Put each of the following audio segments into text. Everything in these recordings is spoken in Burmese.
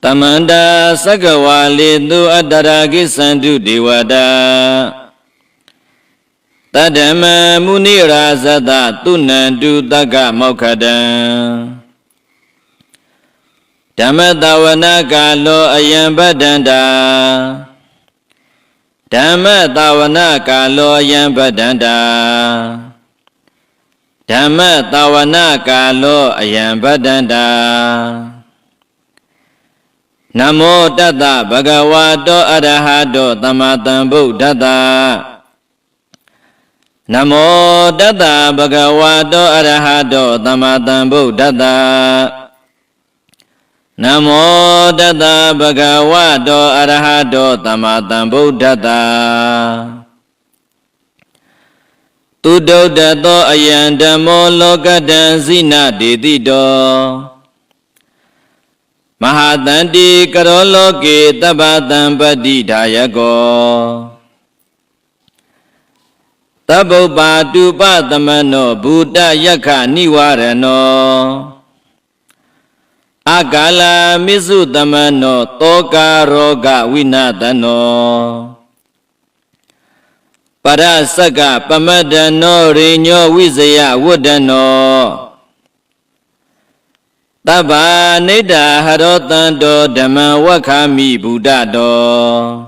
Tamanda Sakawali Tu Adaragi Sandu Diwada Tadama Munira Zada Tunandu Daga Mokada Dhamma Kalo Ayambadanda Dhamma Kalo Ayambadanda Dhamma Kalo Ayambadanda Namo Tata Bhagavato Arahato Tamatan Buddhata Namo Tata Bhagavato Arahato Tamatan Buddhata Namo Tata Bhagavato Arahato Tamatan Buddhata Tudodato Ayandamo Lokatan Zina Didito Mahatanti Karoloke Tabatan Padidayako Tabopatu Patamano Buddha Yaka Niwarano Akala Misutamano Toka Roga Winatano Parasaka Pamadano Rinyo Vizaya Wudano Taba Neda Harotando Dhamma Wakami Buddhado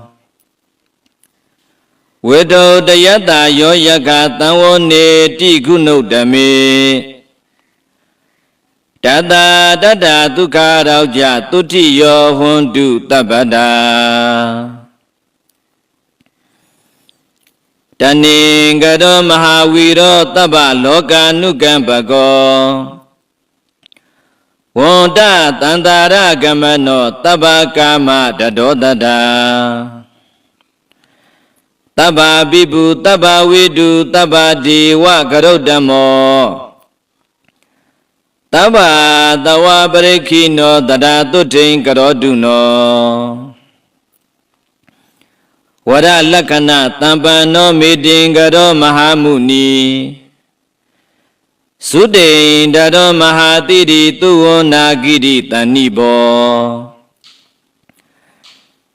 Wedo Dayata Yoyaka Tawone Tikuno Dhammi Tata Tata Tukha Rauja Tutiyo Hundu Tabada Taningado Mahaviro Taba Loka Nukambago Wonda Tandara Gamano Taba Kama Dadodada Taba Bibu Taba Vidu Taba Diwa Garodamo Taba Tawa Barekino Dada Tutin Garoduno Wada Lakana Tampano Midingaro Mahamuni Sude Dado Mahatiri Tuo Nagiri Tanibo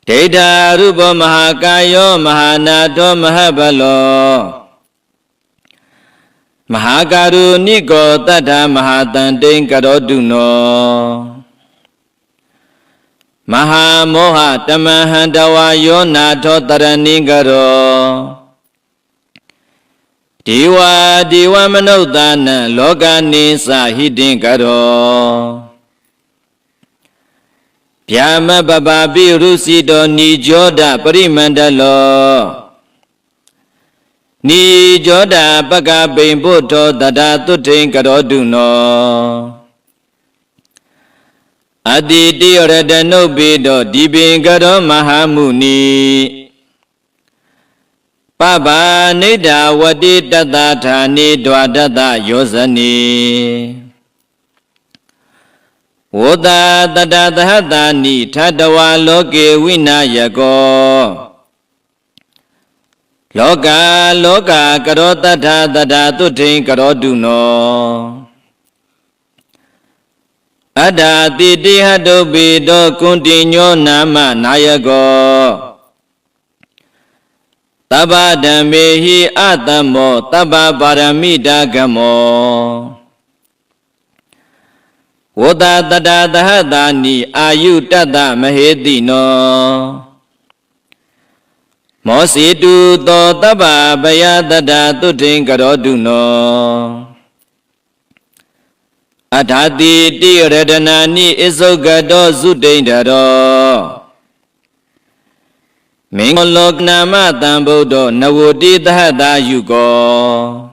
Teda Rubo Mahakayo Mahanato Mahabalo Mahakaru Niko Tata Mahatandin Karoduno Mahamoha Tamahandawa Yonato Taraningaro Diwa Diwa Manodana Logani Sahidin Karo Pyama Baba Birusido Nijoda Parimandalo Nijoda Baga Bimbuto Dada Tutin Karoduno Aditi Oradano Bido Dibin Karo Mahamuni Baba Nida Wadi Tata Thani Dwadata Yosani Woda Tata Tahatani Tadawa Loke Vinayako Loka Loka Karota Tata Tutin Karoduno Ada Titi Hadobido Kuntinyo Nama Nayako Taba Dhamehi Atamo Taba Paramita Gamo Woda Tata Tahatani Ayu Tata Mahedino Mositu To Taba Baya Tata Tutin Karoduno Adhati Tiradhanani Isogado Sudendaro Mingolok Nama Tambodo Nawudi Tahata Yugo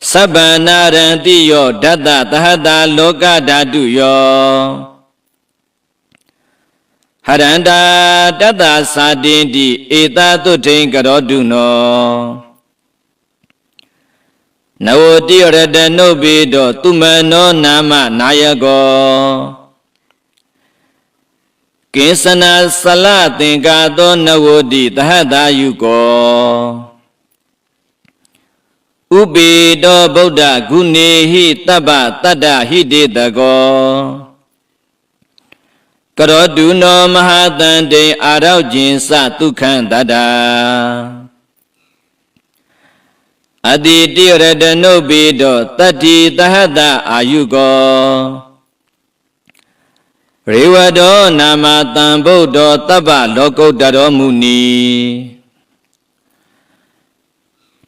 Sabanarantiyo Data Tahata Loka Datuyo Haranda Data Sadindi Ita Tutin Karoduno Nawudi Radano Bido Tumano Nama Nayago Kinsana Salatin Gado Nawudi Tahata Yugo Ubido Buddha Gunihi Taba Tada Hididago ကရောတုနောမဟာတန်တိအာရောက်ခြင်းစဒုက္ခံတတအတိတိရတနုပိတောတတ္တိသဟတအာယုကောရေဝတောနာမတံဗုဒ္ဓောတပ္ပလောကုတ္တရောမုနီ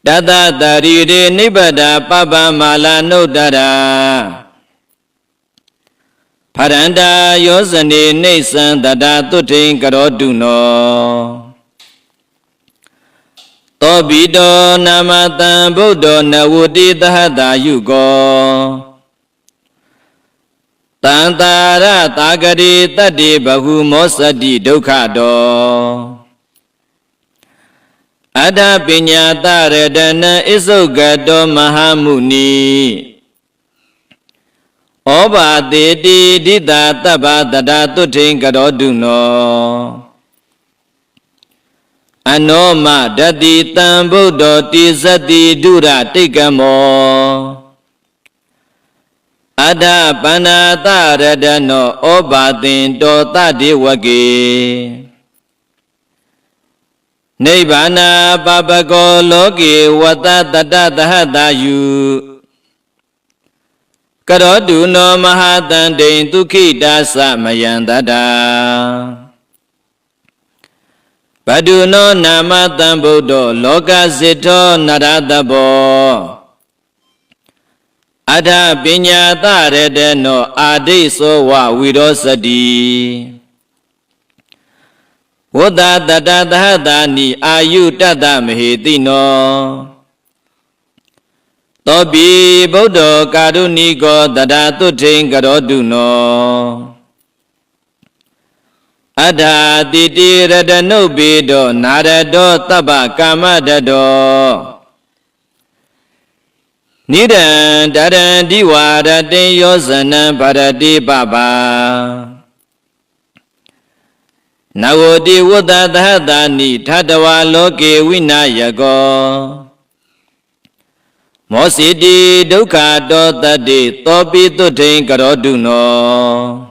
တတတရိရေနိဗ္ဗဒာပပ္ပမာလာနုတ္တရာဖရန္တာယောဇနေနေသံတတသုထိန်ကရောတုနောသောဘိတောနာမတံဗုဒ္ဓောနဝတိသဟတာယုကောတံတာရတာဂရိတတ္တိဘဟုမောစတိဒုက္ခတောအတ္တပညာတရတနံဣစုကတောမဟာမုနီဩဘာတိတိဒိတာတပ္ပတတသုထိန်ကရောတုနောအနောမဒတိတံဗုဒ္ဓောတိဇတိဒုရတိကမောအတ္တပန္နာတရတနောဩဘာတင်တောတတေဝကေနိဗ္ဗာနာပပကောလောကေဝတ္တတတသဟတာယုကရောတုနောမဟာတန္တိဒုက္ခိတာသမယံတတဘဒုနောနာမတံဗုဒ္ဓောလောကစိတောနရတဘောအထပညာတရတနောအာဒိသောဝဝိရောစတိဝတ္တတတသဟတာနိအာယုတတမဟေတိနောသောပိဗုဒ္ဓောကာရုဏိကောတတသုထိန်ကရောတုနောအတ္ထာတိတိရတနုပိတောနာရတောတပ္ပကာမတတောနိဒံတရံဒီဝရတေယောဇနံဗရတိပပနဝတိဝတ္တသဟတာနိထတဝါလောကေဝိနာယကောမောစီတိဒုက္ခတောတတ္တိသောပိသုထိန်ကရောတုနော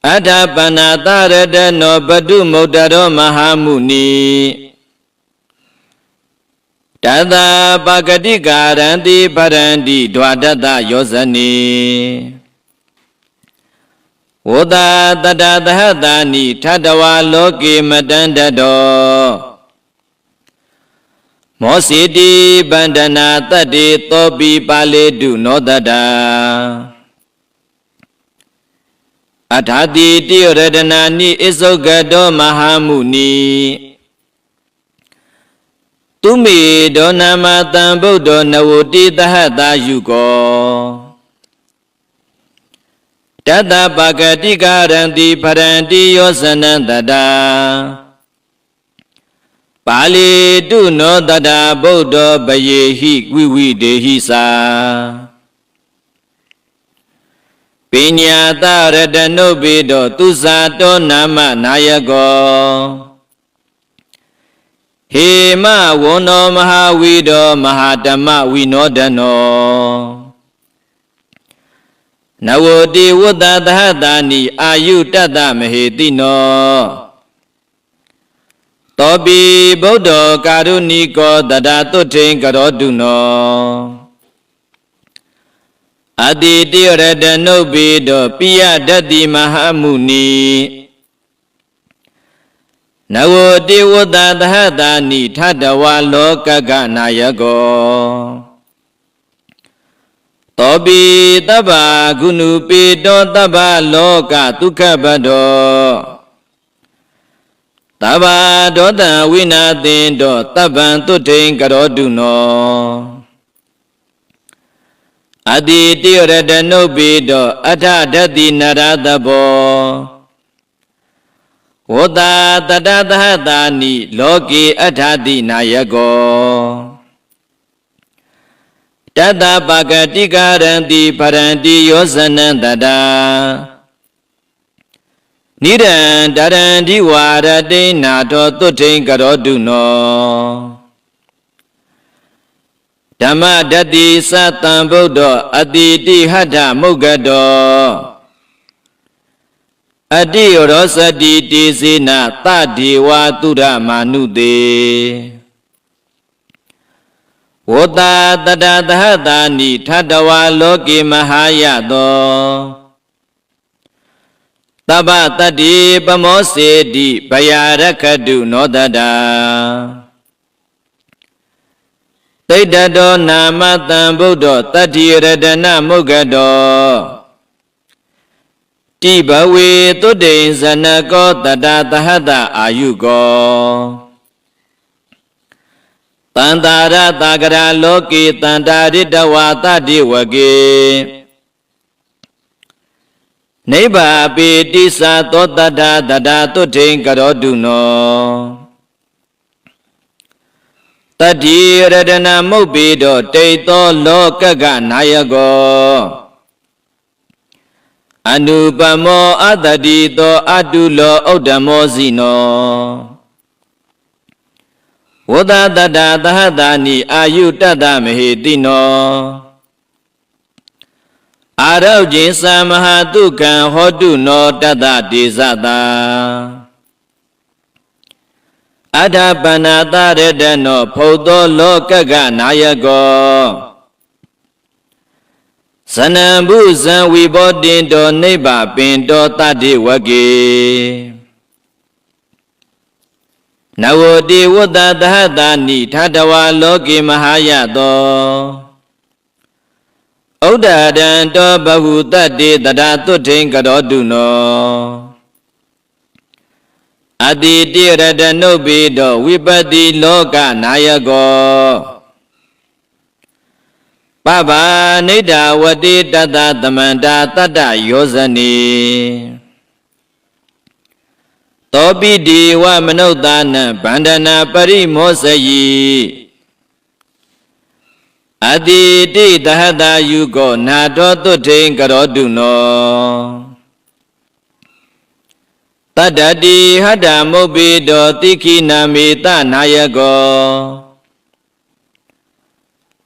အတ္ထပန္နာတရတနောပတုမုဒ္ဒရောမဟာမုနီတတပဂတိကာရံတိဗရန္တိဒွါတတယောဇနီဝတ္တတတသဟတာနိထတဝါလောကေမတန္တတောမောစီတိဗန္ဒနာတတ္တိသောပိပါလေတုနောတတအထာတိတိရတနာနိဣစုကတောမဟာမုနီသူမေဒောနာမတံဗုဒ္ဓောနဝတိသဟတာယုကောတတပဂတိကာရံတိဖရန္တိယောဇနံတတပါဠိတုနောတတဗုဒ္ဓောဘယေဟိဝိဝိဒေဟိသာပညာတရတနုပိတောသူဇာတောနာမနာယကောဟေမဝန္နောမဟာဝိတောမဟာဓမ္မဝိနောဒနောနဝတိဝတ္တသဟတာနိအာယုတတမဟေတိနောသောပိဗုဒ္ဓောကာရုဏိကောတတသုထိန်ကရောတုနောအတိတိရတနုပိတောပိယဒတ္တိမဟာမုနီနဝတိဝတ္တသဟတာနိထတဝါလောကကနာယကောသောပိတဗ္ဗဂုဏုပိတောတဗ္ဗလောကဒုက္ခပတ္တောတဗ္ဗဒောတံဝိနာသင်တောတဗ္ဗံသုထိန်ကရောတုနောအတိတိရတနုပိတောအထဒတ္တိနရတဘောဝတ္တတတသဟတာနိလောကေအထတိနာယကောတတပဂတိကာရံတိဗရန္တိယောဇနံတတနိဒံတရံဒီဝါရတိနာတောသုထိန်ကရောတုနောဓမ္မဒတ္တိသတံဗုဒ္ဓောအတိတိဟထမုဂ္ဂတော အတိရောစတိတေစေနသဒေဝတုရမာနုတေဝတ္တတတသဟတာနိထတဝါလောကေမဟာယသောတပ္ပတတ္တိပမောစေတိဘယာရခတုနောတတာတိတ္တတောနာမတံဗုဒ္ဓတတ္တိရတနာမုဂ္ဂတောတိဘဝေတုတေဇနကောတတသဟတအာယုကောတန္တာရတာကရာလောကေတန္တာရိတဝါတတိဝကေနိဗ္ဗာပိတိသာသောတတတတတုထိန်ကရောတုနောတတ္တိရတနာမုတ်ပိတောတိတ်သောလောကကနာယကောအနုပမောအတ္တိသောအတုလောဥဒ္ဓမောစီနောဝတ္တတတသဟတာနိအာယုတတမဟေတိနောအာရောကျင်သမဟာတုကံဟောတုနောတတတေဇတာအဋ္ဌပဏာတရတနောဖုတ်သောလောကကနာယကောဇနံဘုဇံဝိဘောတင်တောနိဗ္ဗာပင်တောတတ္တိဝကေနဝတိဝတ္တသဟတာနိထတဝါလောကေမဟာယသောဩဒ္ဒရံတောဘဟုတတ္တိတတတုထိန်ကရောတုနောအတိတိရတနုပိတောဝိပတ္တိလောကနာယကောပဗာနိဒာဝတိတတသမန္တာတတ္တယောဇနီသောပိတိဝမနုဿာနံဗန္ဒနာပရိမောစယိအတိတိတဟတာယုကောနာတောတုထိန်ကရောတုနောတတ္တတိဟတ္တမုတ်ပိတောတိခိနာမေတနာယကော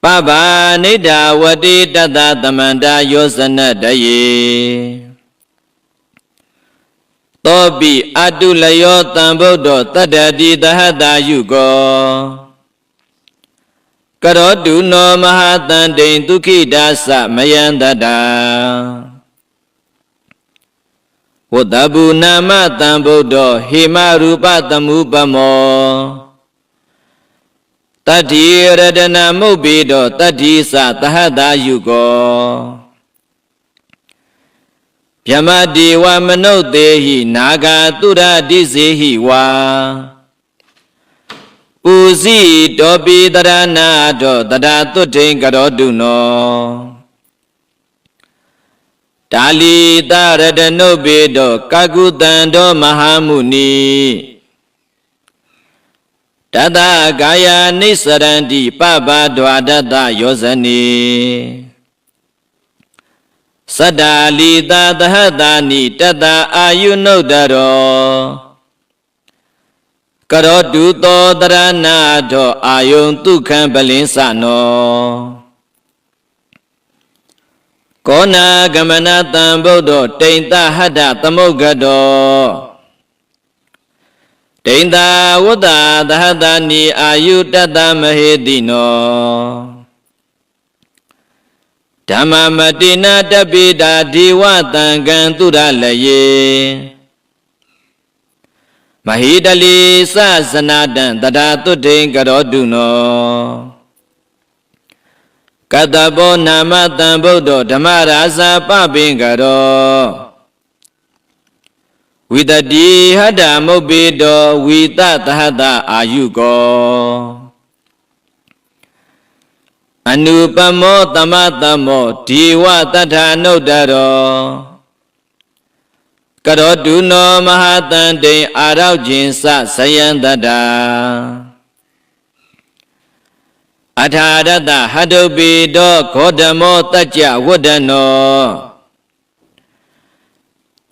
ပဗာနိဒာဝတိတတသမန္တာယောဇနတယေသောပိအတုလယောတံဗုဒ္ဓတတ္တတိသဟတာယုကောကရောတုနောမဟာတန္တိဒုက္ခိဒါသမယံတတာဝတ္တဗုနာမတံဗုဒ္ဓဟေမရူပတမုပမောတတ္တိရတနာမုတ်ပိတောတတ္တိသသဟတာယုကောဗြဟ္မတိဝမနုဿေဟိနာဂာတုရတိစေဟိဝါပုစီတောပိတရဏတောတတတုထိန်ကရောတုနောတာလီတရတနုပိတောကကုတံတောမဟာမုနိတတကာယနိစရန္တိပပဒွါဒတယောဇနီသတ္တာလီတာသဟတာနိတတအာယုနုဒ္ဒရောကရောတုသောတရဏတောအာယုံဒုက္ခံပလင်းစနောကောနာဂမနတံဗုဒ္ဓတိန်တဟတ္တသမုဂ္ဂတောတိန်တာဝတ္တသဟတာနိအာယုတတမဟေတိနောဓမ္မမတိနာတပိတာဒီဝတံကံသူရလယေမဟိတလီသဇနာတံတထာတုထိန်ကရောတုနောကတ္တဘောနာမတံဗုဒ္ဓဓမ္မရာဇာပပင်ကရောဝိတတိဟတ္တမုတ်ပိတောဝိတသဟတအာယုကောအနုပမောသမတမောဒီဝတထာနုဒ္ဒရောကရောတုနောမဟာတန္တိအာရောက်ခြင်းစဆယံတတာအထာရတဟတုပိတောခောဓမောတัจจဝဒ္ဒနော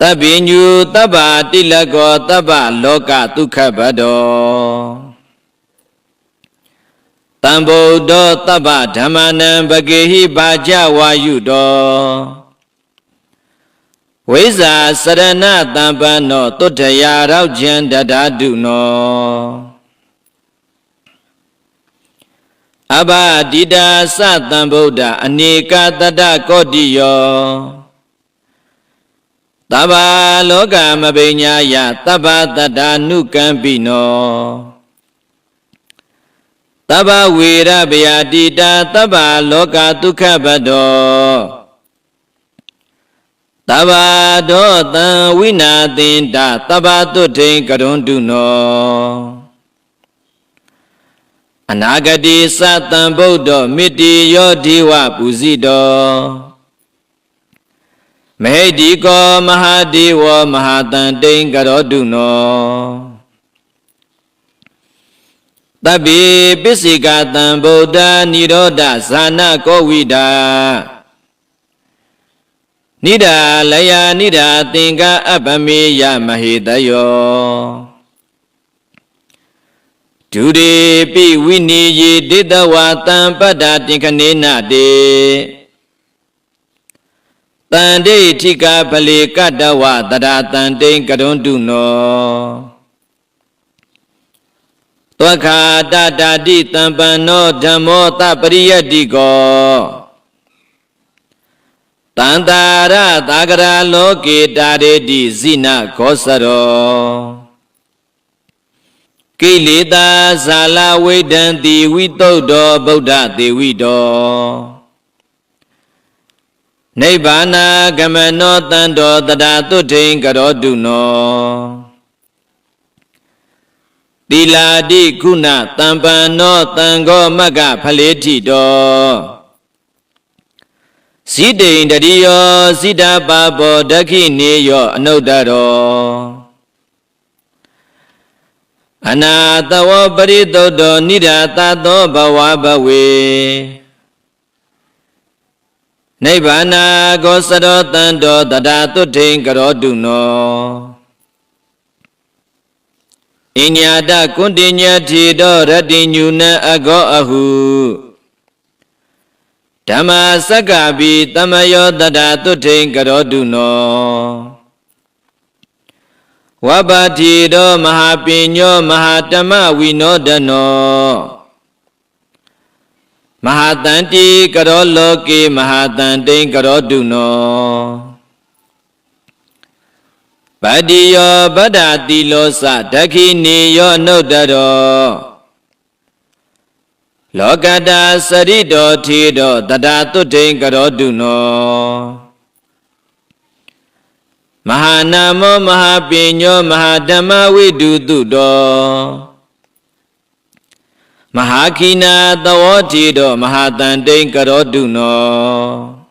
တဗ္ဗညုတဗ္ဗတိလကောတဗ္ဗလောကဒုက္ခဘတောတံဗုဒ္ဓတဗ္ဗဓမ္မနံဘဂေဟိဘာကြဝါယုတော ဝိဇာစရဏတံပန္နောတုတ္ထရာရောက်ခြင်းတဓာတုနောအဘဒိတာသတံဗုဒ္ဓအနေကတတကောတိယောသဗ္ဗလောကမပိညာယသဗ္ဗတတ္တာနုကံပိနောသဗ္ဗဝေရဗယာတိတာသဗ္ဗလောကဒုက္ခပတောသဗ္ဗဒောတံဝိနာသင်္တသဗ္ဗတုထိန်ကရွန်တုနောအနာဂတိသတံဗုဒ္ဓမိတိယောဓိဝပုဇိတောမဟိတိကောမဟာဒေဝမဟာတံတိန်ကရောတုနောတဗ္ဗေပစ္စိကတံဗုဒ္ဓနိရောဓဇာနကောဝိဒာနိဒာလယနိဒာသင်္ကအပမေယမဟေတယောဒုရေပိဝိနိယေဒေတဝါတံပတ္တာတင်ခနေနတေတန္တိထိကပလေကတ္တဝတရာတန္တိကရွန်တုနောသောခာတတာတိတံပန္နောဓမ္မောတပရိယတ္တိကောတန္တာရသာဂရာလောကေတာရေတိဇိနခောစရောကိလေသာဇာလဝိဒံတိဝိတုဒ္ဓောဗုဒ္ဓသေဝိတောနိဗ္ဗာနဂမနောတန္တောတရာတုထိန်ကရောတုနောတိလာတိခုဏတံပန္နောတံဃောမဂ္ဂဖလေတိတောဇိတိန်တရိယောဇိတာပါဘောဒခိနေယောအနုတ္တရောအနာတဝပရိသုတ်တောနိဒာတသောဘဝဘဝေနိဗ္ဗာနကောစရောတန္တောတရာတုထိန်ကရောတုနောအညာတကွန်တိညတိတောရတ္တိညုနအဂောအဟုဓမ္မစက္ကပိတမယောတရာတုထိန်ကရောတုနောဝပ္ပတိတောမဟာပညောမဟာဓမ္မဝိနောဒနောမဟာတန္တိကရောလောကေမဟာတန္တိကရောတုနောဗတ္တိယောဗဒ္ဓတိလောစဒခိနေယောနုတ္တရောလောကတာစရိတောထေတောတရာတုထိန်ကရောတုနောမဟာနာမောမဟာပညောမဟာဓမ္မဝိတုတုတောမဟာခိနာသဝောတိတောမဟာတန္တိကရောတုနော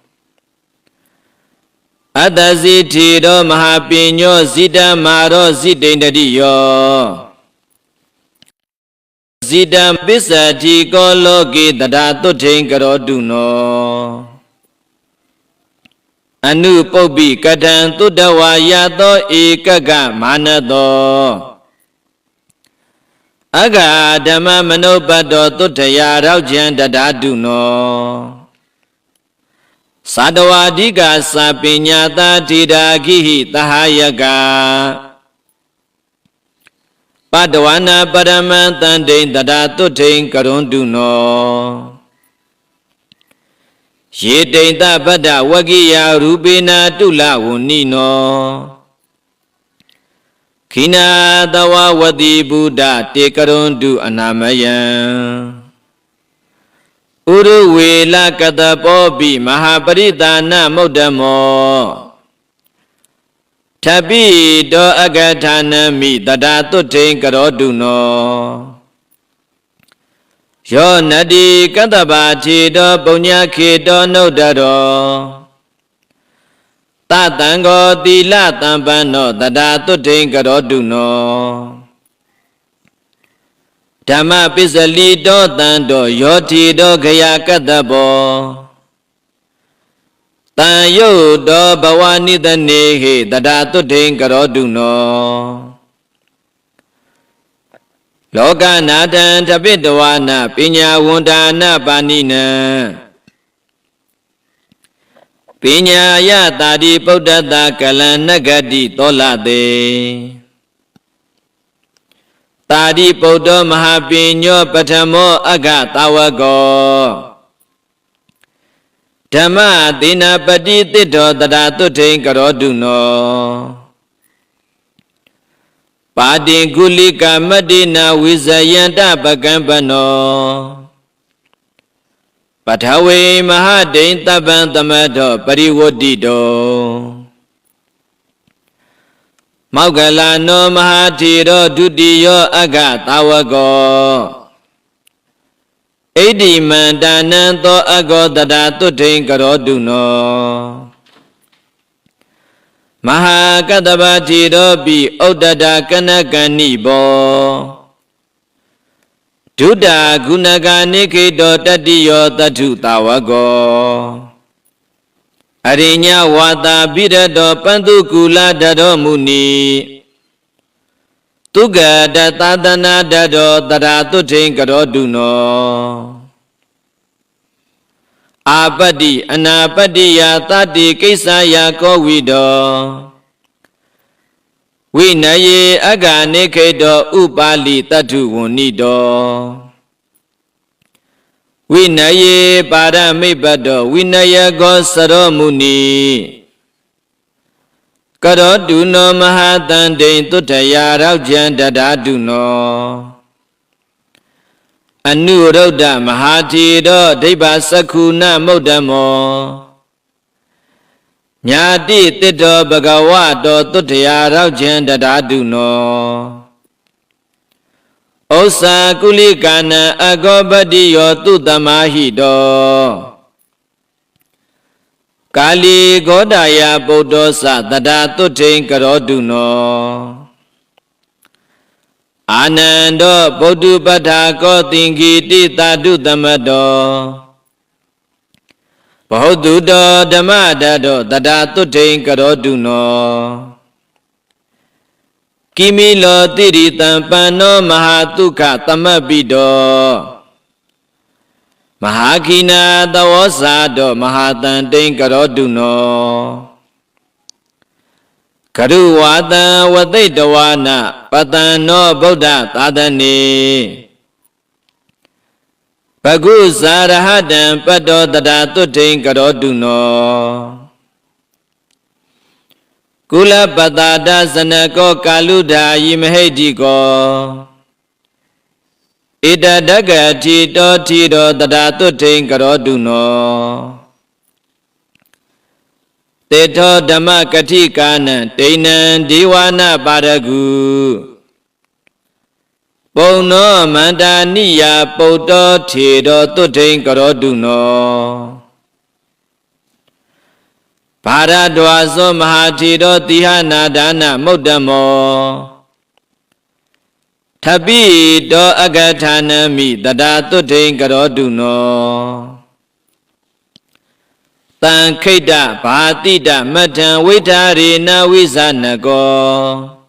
အတ္တဇိတိတောမဟာပညောဇိတမာရောဇိတိန်တတိယောဇိတံပစ္စတိကောလောကေတရာတုထိန်ကရောတုနောအနုပုပ္ပိကတံတုတ္တဝါယသောဧကကမာနတောအဂါဓမ္မမနုပတ္တောတုတ္ထရာရောက်ခြင်းတဓာတုနောသတ္တဝါဓိကသပညာတာဓိတာခိဟိသဟာယကပတ္တဝနာပရမံတန္တိတရာတုထိန်ကရွန်တုနောယေတိန်တပတ္တဝကိယရူပေနာတုလဝဏိနောခိနာတဝဝတိဗုဒ္ဓတေကရွန်တုအနာမယံဥရဝေလကတပောပိမဟာပရိသနာမုဒ္ဓမောထပိတောအဂထာနမိတရာတုထိန်ကရောတုနောယောနတိကတ္တပါထေတောပုညခေတောနုတ္တရောတတံကောသီလတံပန္နောတရာတုထိန်ကရောတုနောဓမ္မပစ္စလိတောတံတောယောတိတောခယကတ္တဘောတံယုတ်တောဘဝနိတနေဟိတရာတုထိန်ကရောတုနောလောကနာတံတပိတဝါနပညာဝန္ဒာနပါဏိနံ ပိညာယတာတိပုဒ္ဓတကလံနဂတိတောလတေတာတိပုဒ္ဓမဟာပိညောပထမောအဂတာဝကောဓမ္မသေနပတိတိတောတရာတုထိန်ကရောတုနောပါတိကုလိကမတ္တိနာဝိဇယန္တပကံပနောပထဝေမဟာဒိန်တပ္ပံသမတောပရိဝတ္တိတောမောက္ကလနောမဟာသီရောဒုတိယောအဂတာဝကောဣတိမန္တနံသောအကောတရာတုထိန်ကရောတုနောမဟာကတ္တဗသီရောပိဩတ္တတကနကဏိဘောဒုဒ္ဒဂုဏကနိခေတောတတိယောတထုတာဝကောအရိညဝါတာပိရတောပန္တုကူလတရောမုနိတုဂတသတနာတရောတရာတုထိန်ကရောတုနောအာပတ္တိအနာပတ္တိယသတ္တိကိစ္ဆာယကောဝိတောဝိနယေအဂနိခေတောဥပါလိတထုဝဏိတောဝိနယေပါရမိပ္ပတောဝိနယကောစရောမုနိကရောတုနောမဟာတန္တိသုတ္ထယာရောက်ကျန်တရာတုနောအနုရုဒ္ဓမဟာသီရောဒိဗ္ဗစက္ခုနမုဒ္ဓမောညာတိတိတောဘဂဝတောသုတ္ထယာရောက်ကျန်တရာတုနောဩစာကုလိကနံအကောပတိယောသူတမဟိတောကာလီဂောဒယာပုဒ္ဓောသတရာတုထိန်ကရောတုနောအာနန္ဒောဗုဒ္ဓပဋ္ဌာကောသင်္ခိတိတာတုသမတောဘဟုတုတောဓမ္မတတောတရာတုထိန်ကရောတုနောကိမိလောတိရိတံပန္နောမဟာတုခသမပ္ပိတောမဟာခိနာသဝောစာတောမဟာတန်တိန်ကရောတုနောကရုဝါတံဝသိတဝါနပတံနောဗုဒ္ဓသာသနေဘဂုဇာရဟတံပတ္တောတရာတုထိန်ကရောတုနောကုလပတ္တာဒသနကောကာလုဒာယိမဟိတိကောဣတဒဂတိတောတိရောတရာတုထိန်ကရောတုနောတေထောဓမ္မကတိကာနံဒိဏံဒီဝါနပါရဂုပုံနောမန္တာနိယပုတ္တောထေရောတုထိန်ကရောတုနောဘာရဒဝါသောမဟာထေရောတိဟနာဒါနမုဒ္ဓမောထပိတောအဂထာနမိတရာတုထိန်ကရောတုနောတံခိတ္တဘာတိတမထံဝိထာရေနဝိဇာနကော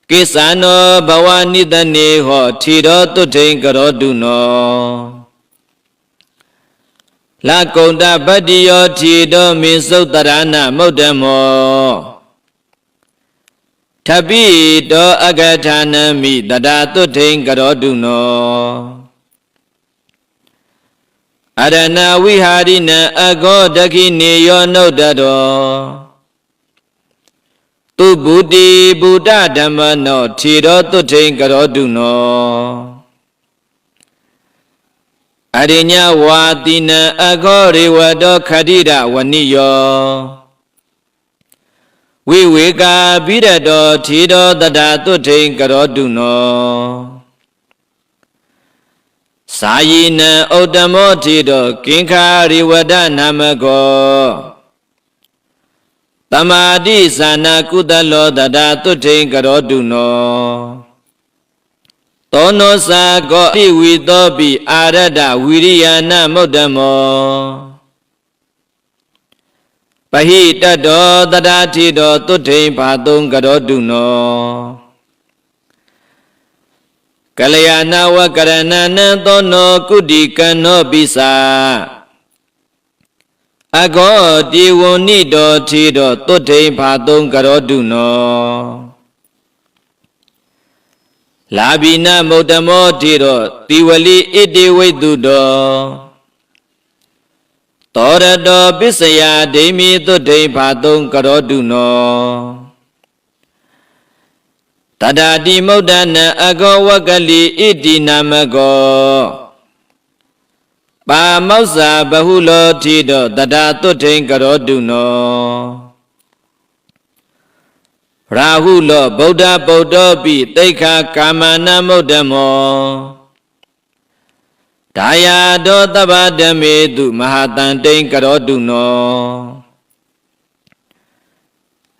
ကိစ္ဆာနောဘဝနိတနေဟောထေရောတုထိန်ကရောတုနောလကုန္တပတ္တိယောထေတောမေသုတရဏမုဒ္ဓမောထပိတောအဂထာနမိတရာတုထိန်ကရောတုနောအရဏဝိဟာရိနံအဂောဒခိနေယောနုဒ္ဒတောသူဗုတိဗုဒ္ဓဓမ္မနောထေရောတုထိန်ကရောတုနောအရိညဝါတိနံအဂောရေဝတောခတိရဝနိယောဝိဝေကာဘိရတောထေရောတရာတုထိန်ကရောတုနောသာယိနံဩတ္တမောထေတောကင်္ခာရိဝဒနာမကောတမာတိသနာကုသလောတရာတုထိန်ကရောတုနောသောနောစာကောဣဝိသောပိအာရတဝိရိယနာမုဒ္ဓမောပဟိတတောတရာထေတောတုထိန်ဘာတုံကရောတုနောကလျာဏဝကရဏနံသောနောကုတိကံနောပိစာ Ago di woni do ti do tutte phatung karodu no Labina modamo ti do tiwali iti waitu do Tora do bisaya demi tutte phatung karodu no Tada di modana ago wakali iti namago Pa mausa bahulo tido tada tutin karodu no Rahulo Buddha Buddha pi teikha kamana modamo Daya do tabadame tu mahatantin karodu no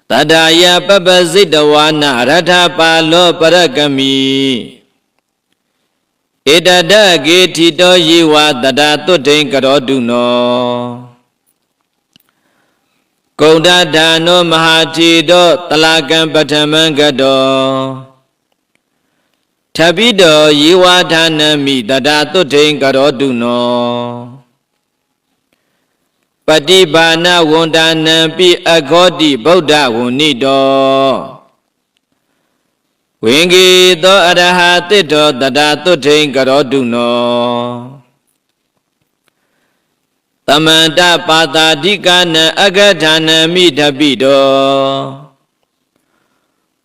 Tadaya papazitawana ratha palo parakami Edada geti do yiwa tada tutin karodu no Koda dano mahati do talakan patamangado Tabido yiwa dhanami tada tutin karodu no Patibana wondana pi agodi Buddha wunido Wingi do arahati do tada tutin karodu no Tamanta patadikana agadhana midhabido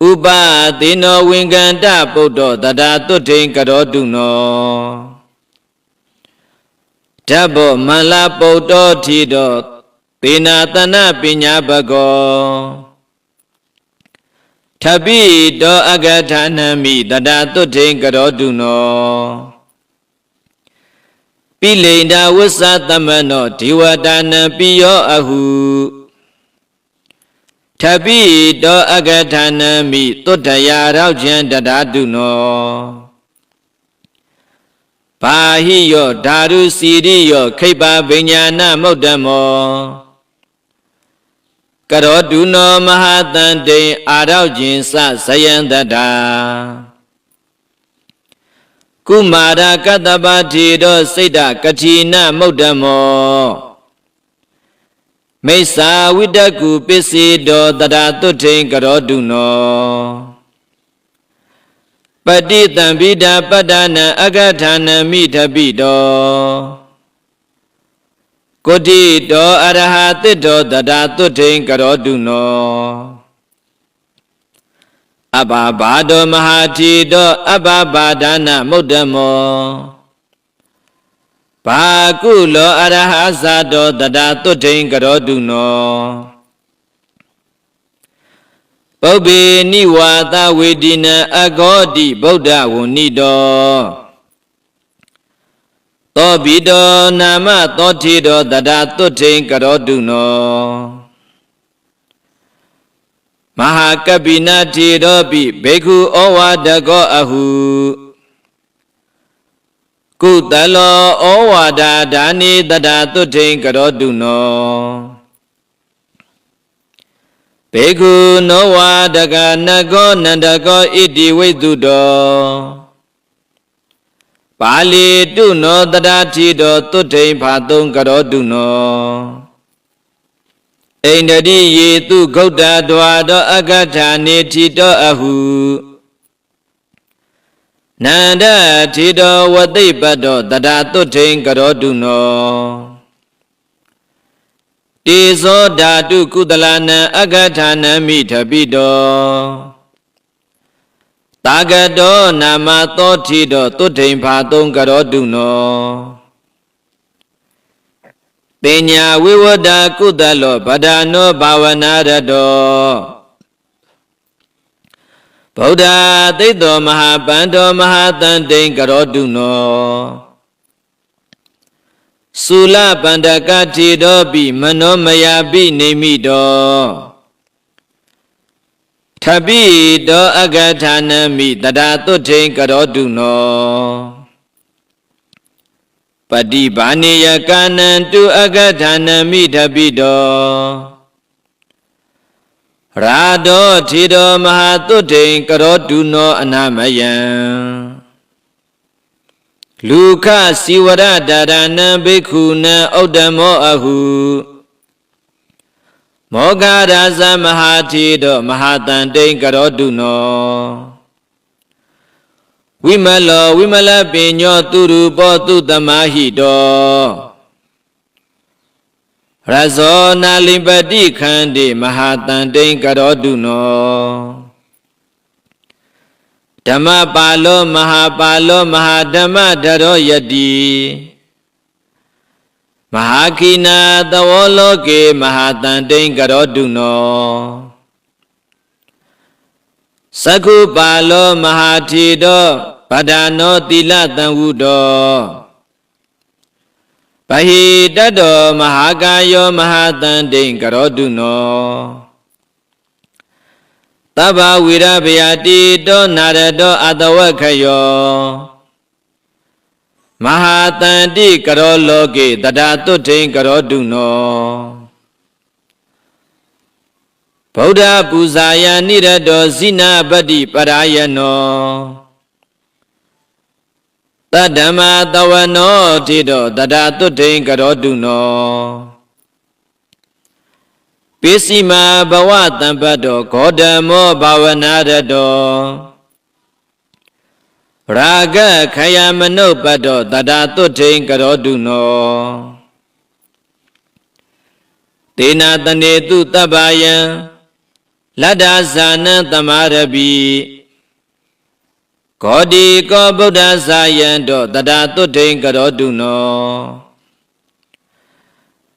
Upa dino winganta Buddha tada tutin karodu no Tabo mala Buddha tido Tinatana pinyabago Tabi do agadhana mi tada tutin karodu no Pilinda wasatamano diwadana piyo ahu Tabi do agadhana mi tutaya raujan dadadu no Pahiyo daru siriyo khipa vinyana modamo Karodu no mahatante araujin sa sayandada Kumara katabati do sita katina modamo Mesa widaku pisi do tada tutin karodu no Patitam bida padana agadhana midhabido Kodi do arahati do tada tutin karodu no Ababado mahati do ababadana modamo Pakulo arahasa do tada tutin karodu no Bobi niwata wedina agodi Buddha wunido Tobido nama totido tada tutin karodu no Mahakabina tirobi bhikkhu owadago ahu Kutalo owada dani tada tutin karodu no Bhikkhu no wadaga nago nandago iti vitudo Pali tu no tada tido tutin phatung karodu no Indadi yetu gauda dwado agadhani tido ahu Nanda tido wadipado tada tutin karodu no Tiso dhatu kudalana agadhana midhabido Tagado nama to tido tutin phatung karodu no Pinya viwada kudalo badano bhavanarado Buddha tito mahabando mahatantin karodu no Sula pandaka tido bi manomaya bi nemido Tabi do agadhana mi tada tutin karodu no Padibaniya kanantu agadhana midhabido Rado tido mahatutin karodu no anamayan Luka siwara darana bhikkhuna uddamo ahu မောဂရာဇမဟာတိတောမဟာတန်တိန်ကရောတုနောဝိမလောဝိမလပညောသူရူပောသူတမဟိတောရဇောနာလိပတိခန္တိမဟာတန်တိန်ကရောတုနောဓမ္မပါလောမဟာပါလောမဟာဓမ္မဓရောယတိမဟာခိနာသဝောလောကေမဟာတန်တိန်ကရောတုနောသက္ခုပါလောမဟာထေတောဗဒာနောတိလတံဝုတောဗဟိတတောမဟာကာယောမဟာတန်တိန်ကရောတုနောသဗ္ဗဝိရဗယတိတောနာရတောအတဝခယောမဟာတန်တိကရောလောကေတတတုထိန်ကရောတုနောဗုဒ္ဓပူဇာယနိရတောဇိနာပတိပရာယနောတတ္တမတဝနောတိတောတတတုထိန်ကရောတုနောပိစီမာဘဝတံပတ္တောဂေါတမောဘာဝနာရတောရာဂခယမနုပတ္တောတတတုထိန်ကရောတုနောတေနာတနေတုတပ္ပယံလတ္တဇာနံသမာရပိဂေါတိကောဗုဒ္ဓဇာယံတောတတတုထိန်ကရောတုနော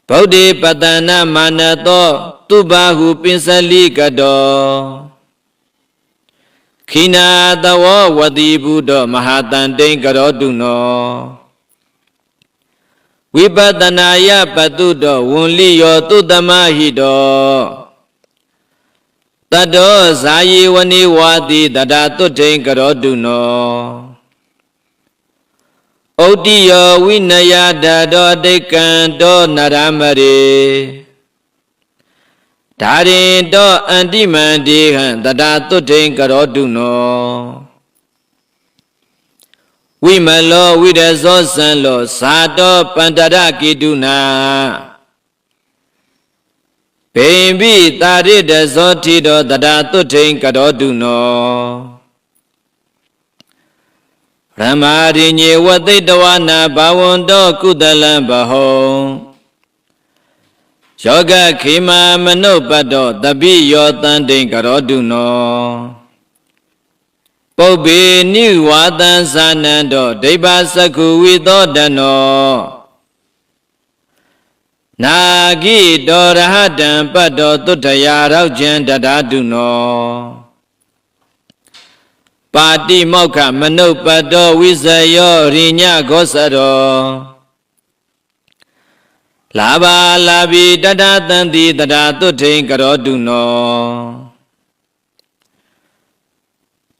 ဗုဒ္ဓေပတနာမာနတောသူဘာဟုပင်စလိကတောခိနာတဝဝတိဘုဒ္ဓမဟာတန်တိန်ကရောတုနောဝိပတနာယပတုတောဝံလိယောတုတမဟိတောတတောဇာယေဝနေဝါတိတတတုထိန်ကရောတုနောဩတ္တိယောဝိနယဓာတောအတိကံတောနရမရေဓာရင်တောအန္တိမန္တိဟံတတတုထိန်ကရောတုနောဝိမလောဝိရဇောစံလောဇာတောပန္တရကိတုနာဘိံပိတာရိတဇောတိတောတတတုထိန်ကရောတုနောရမရိညေဝသိတဝနာဘာဝန္တောကုသလံဘဟုံယောဂခေမမနုပတ္တောတပိယောတန်တိန်ကရောတုနောပုပ္ပေနိဝါသံဇာနံတောဒိဗ္ဗစက္ခုဝိသောတနောနာဂိတောရဟတံပတ္တောသုတရာရောက်ကျန်တတာတုနောပါတိမောက္ခမနုပတ္တောဝိဇယောရိညဂောစရောလာဘာလာဘိတတတံတိတတာတုထိန်ကရောတုနော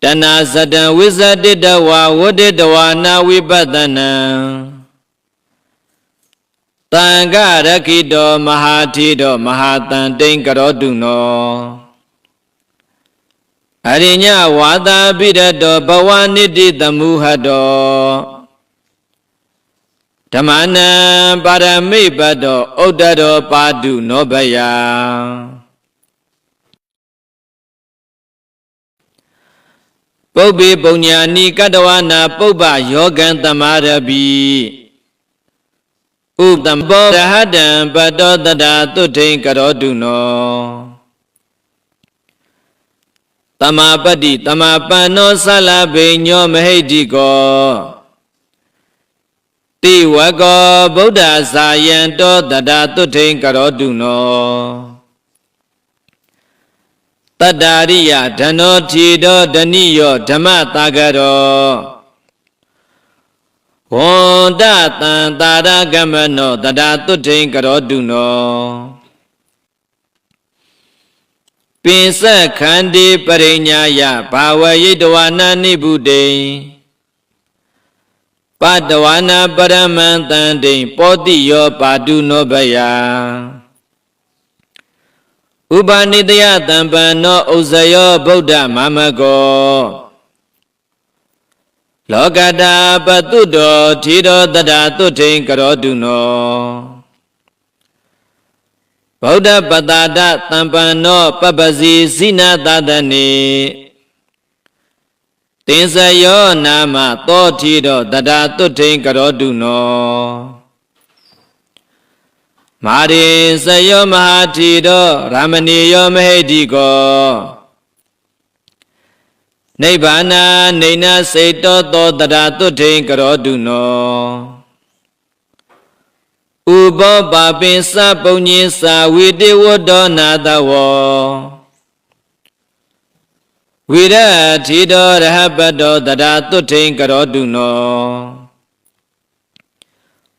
တဏဇတံဝိဇတိတဝါဝဋ္ဌတဝါနာဝိပဿနံတံဃရခိတောမဟာတိတောမဟာတန်တိန်ကရောတုနောအရိညဝါသာပိရတောဘဝနိတိတမုဟတောဓမ္မနံပါရမိပတ္တောဥဒ္ဒရောပါတုနောဘယပုပ္ပေပုညာနိကတဝနာပုပ္ပယောဂံသမာရပိဥပ္တံဘောရဟတံပတ္တောတတသုထိန်ကရောတုနောတမပတ္တိတမပန္နောသလဘိညောမဟိတိကောတိဝကောဗုဒ္ဓဇာယံတောတတသုထိန်ကရောတုနောတတ္တာရိယဓနောထေတောဒဏိယောဓမ္မတာကရောဝန္တတံတာရကမနောတတသုထိန်ကရောတုနောပိစခန္တိပရိညာယဘာဝယိတဝနာနိဗုတေပတဝနာပရမံတန္တိပောတိယောပါတုနောဘယဥပနိတယတံပံနောဥဇယောဗုဒ္ဓမမကောလောကတာပတုတောထေတောတတသုထိန်ကရောတုနောဗ ဗုဒ္ဓပတ္တာဒတံပန္နောပပ္ပစီစိနာသတနေသင်္စယောနာမသောထီတောတတတုထိန်ကရောတုနောမာရိစယောမဟာထီတောရမဏီယောမဟိတိကောနိဗ္ဗာနာနေနာစေတောသောတတတုထိန်ကရောတုနောဥပောပါပိစပုံညင်းစာဝိတေဝတောနာတဝောဝိရထီတောရဟပတောတတတုထိန်ကရောတုနော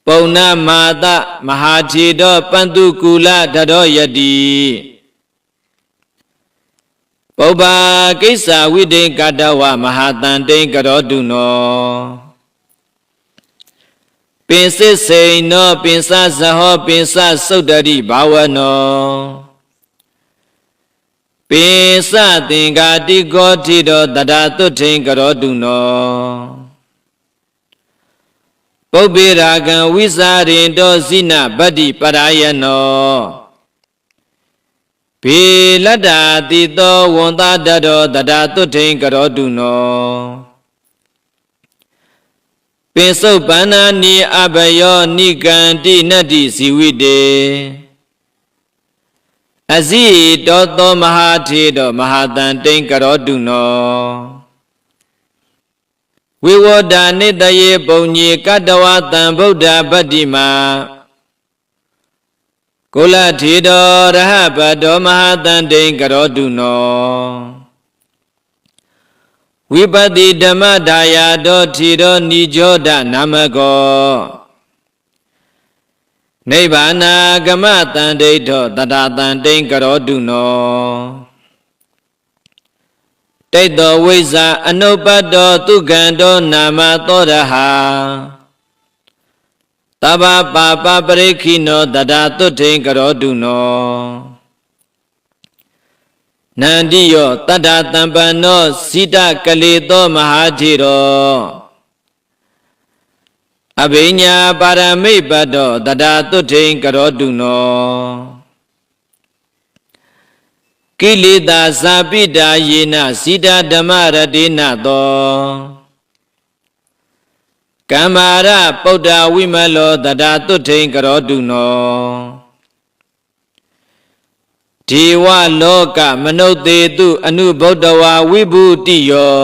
ပုံနာမာတမဟာထီတောပန္တုကူလတရောယတိပုပ္ပါကိစ္ဆာဝိတေကတဝမဟာတန်တိန်ကရောတုနောပင်စစ်စိန်နောပင်စဇဟောပင်စသုတ္တရိဘာဝနောပင်စသင်္ဃာတိကောတိတောတတတုထိန်ကရောတုနောပုပ္ပေရာဂံဝိစာရင်တောဇိနဗတ္တိပရာယနောဘေလတ္တာတိတောဝန္တာတတောတတတုထိန်ကရောတုနောပင်စုပ်ပန္နာနိအဘယောနိကန္တိနတ္တိဇီဝိတေအဇိတောသောမဟာထေတောမဟာတန်တိန်ကရောတုနောဝိဝဒာနိတယေပုံညေကတဝတံဗုဒ္ဓဗတ္တိမာကိုလထေတောရဟပတောမဟာတန်တိန်ကရောတုနောဝိပတိဓမ္မဒါယာတောထီတောနိကြောဒနာမကောနိဗ္ဗာနာဂမတန္တိထောတတတန်တိန်ကရောတုနောတိတ်တောဝိဇ္ဇာအနုပ္ပတ္တောသူကံတောနာမသောရဟာတဗ္ဗပါပပရိခိနောတတတုထိန်ကရောတုနောနန္တိယောတတ္ထတံပန္နောစိတကလေသောမဟာထေရောအဘိညာပါရမိတ်ပတ္တောတတတုထိန်ကရောတုနောကိလေသာဇာပိတာယေနစိတဓမ္မရတေနသောကမ္မာရပုဒ္ဓဝိမလောတတတုထိန်ကရောတုနောဒေဝလောကမနုဿေတုအနုဗုဒ္ဓဝါဝိဘူတိယော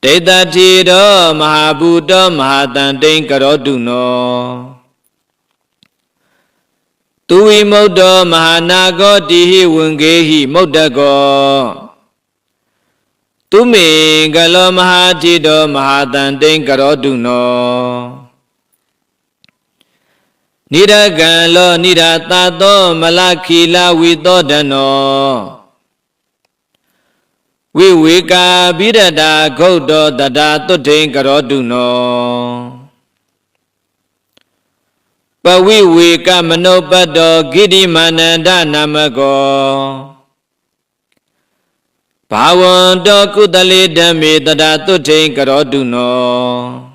ဒေတတိရောမဟာဘူတောမဟာတန်တိန်ကရောတုနောသူဝိမုဒ္ဒောမဟာနာဂောတိဟိဝံဂေဟိမုဒ္ဒကောသူမေကလောမဟာတိတောမဟာတန်တိန်ကရောတုနောနိရကံလောနိရတာသောမလခိလဝိသောဒနောဝိဝေကာဘိရတာဂௌတောတတတုထိန်ကရောတုနောပဝိဝေကမနုပတ္တောဂိတိမာနန္ဒနာမကောဘာဝန္တောကုတလေဓမ္မေတတတုထိန်ကရောတုနော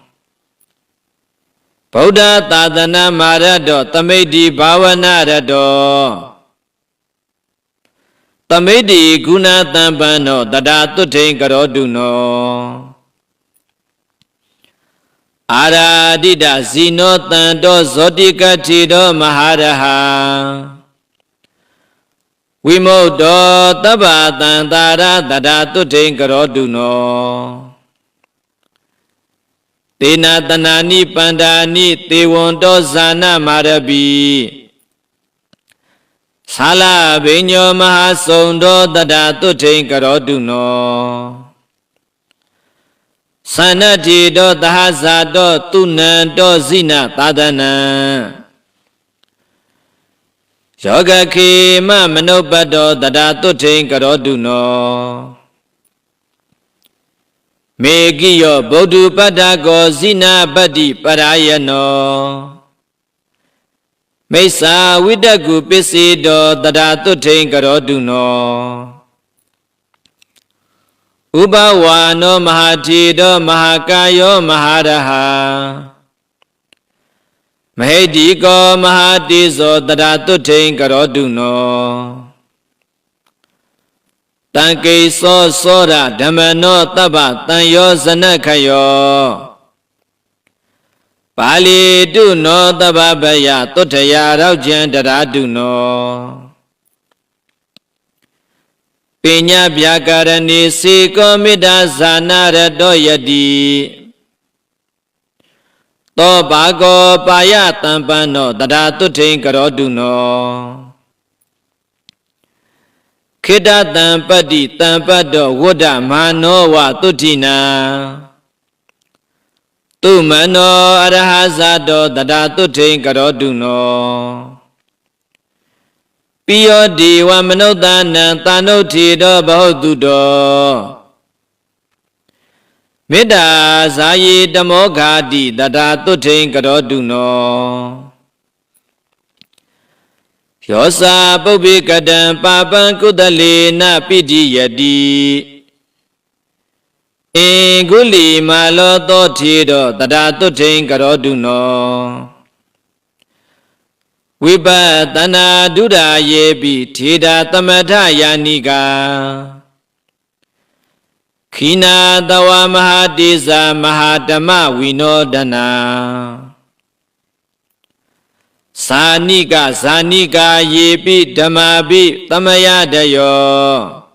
ဗုဒ္ဓသာသနာမာရတောသမိတ္တိဘာဝနာရတောသမိတ္တိဂုဏတံပန္နောတတတုထိန်ကရောတုနောအာရာတိတဇီနောတန်တောဇောတိကတိတောမဟာရဟဝိမု တောတဗ္ဗတံတာရတတတုထိန်ကရောတုနောတေနတနာနိပန္ဒာနိတေဝံတောဇာနာမာရပိသာလဘိညောမဟာစုံတောတတတုထိန်ကရောတုနောသန္နတိတောသဟဇာတောသူနံတောဇိနသာဒနံယောဂခေမမနုပတ္တောတတတုထိန်ကရောတုနောမေကိယောဗုဒ္ဓပတ္တကောဇိနာပတ္တိပရာယနောမိစ္ဆာဝိတ္တကုပစ္စေတောတတတုထိန်ကရောတုနောဥပဝါနောမဟာထေတောမဟာကာယောမဟာရဟ မဟိတိကောမဟာတိဇောတရာတုထိန်ကရောတုနောတံကိသောသောရဓမ္မနောတပ္ပတံယောဇနခယောပါဠိတုနောတပ္ပဗယတုထရာရောက်ကျန်တရာတုနောပညာဗျာကာရဏီစေကောမေတ္တာဇာနာရတောယတိသောဘာကောပါယတံပန္နောတရာတုထိန်ကရောတုနောခေတ္တတံပတ္တိတံပတ္တောဝဋ္ဌမာနောဝတုဋ္ဌိနာသူမနောအရဟဇာတောတရာတုထိန်ကရောတုနောပိယောဒီဝမနုဿာနံသာနုဋ္ဌိတောဘဟုတုတောမေတ္တာဇာယေတမောဃာတိတရာတုထိန်ကရောတုနောယောစာပုပ္ပိကတံပါပံကုသလေနပိတိယတိအင်ကုလီမာလောသောထေတောတရာတုထိန်ကရောတုနောဝိပဿနာဒုရာယေပိထေတာသမထယာနိကာခိနာတဝမဟာတိဇာမဟာဓမ္မဝိနောဒနာဇာနိကဇာနိကာယေပိဓမ္မာပိသမယတယော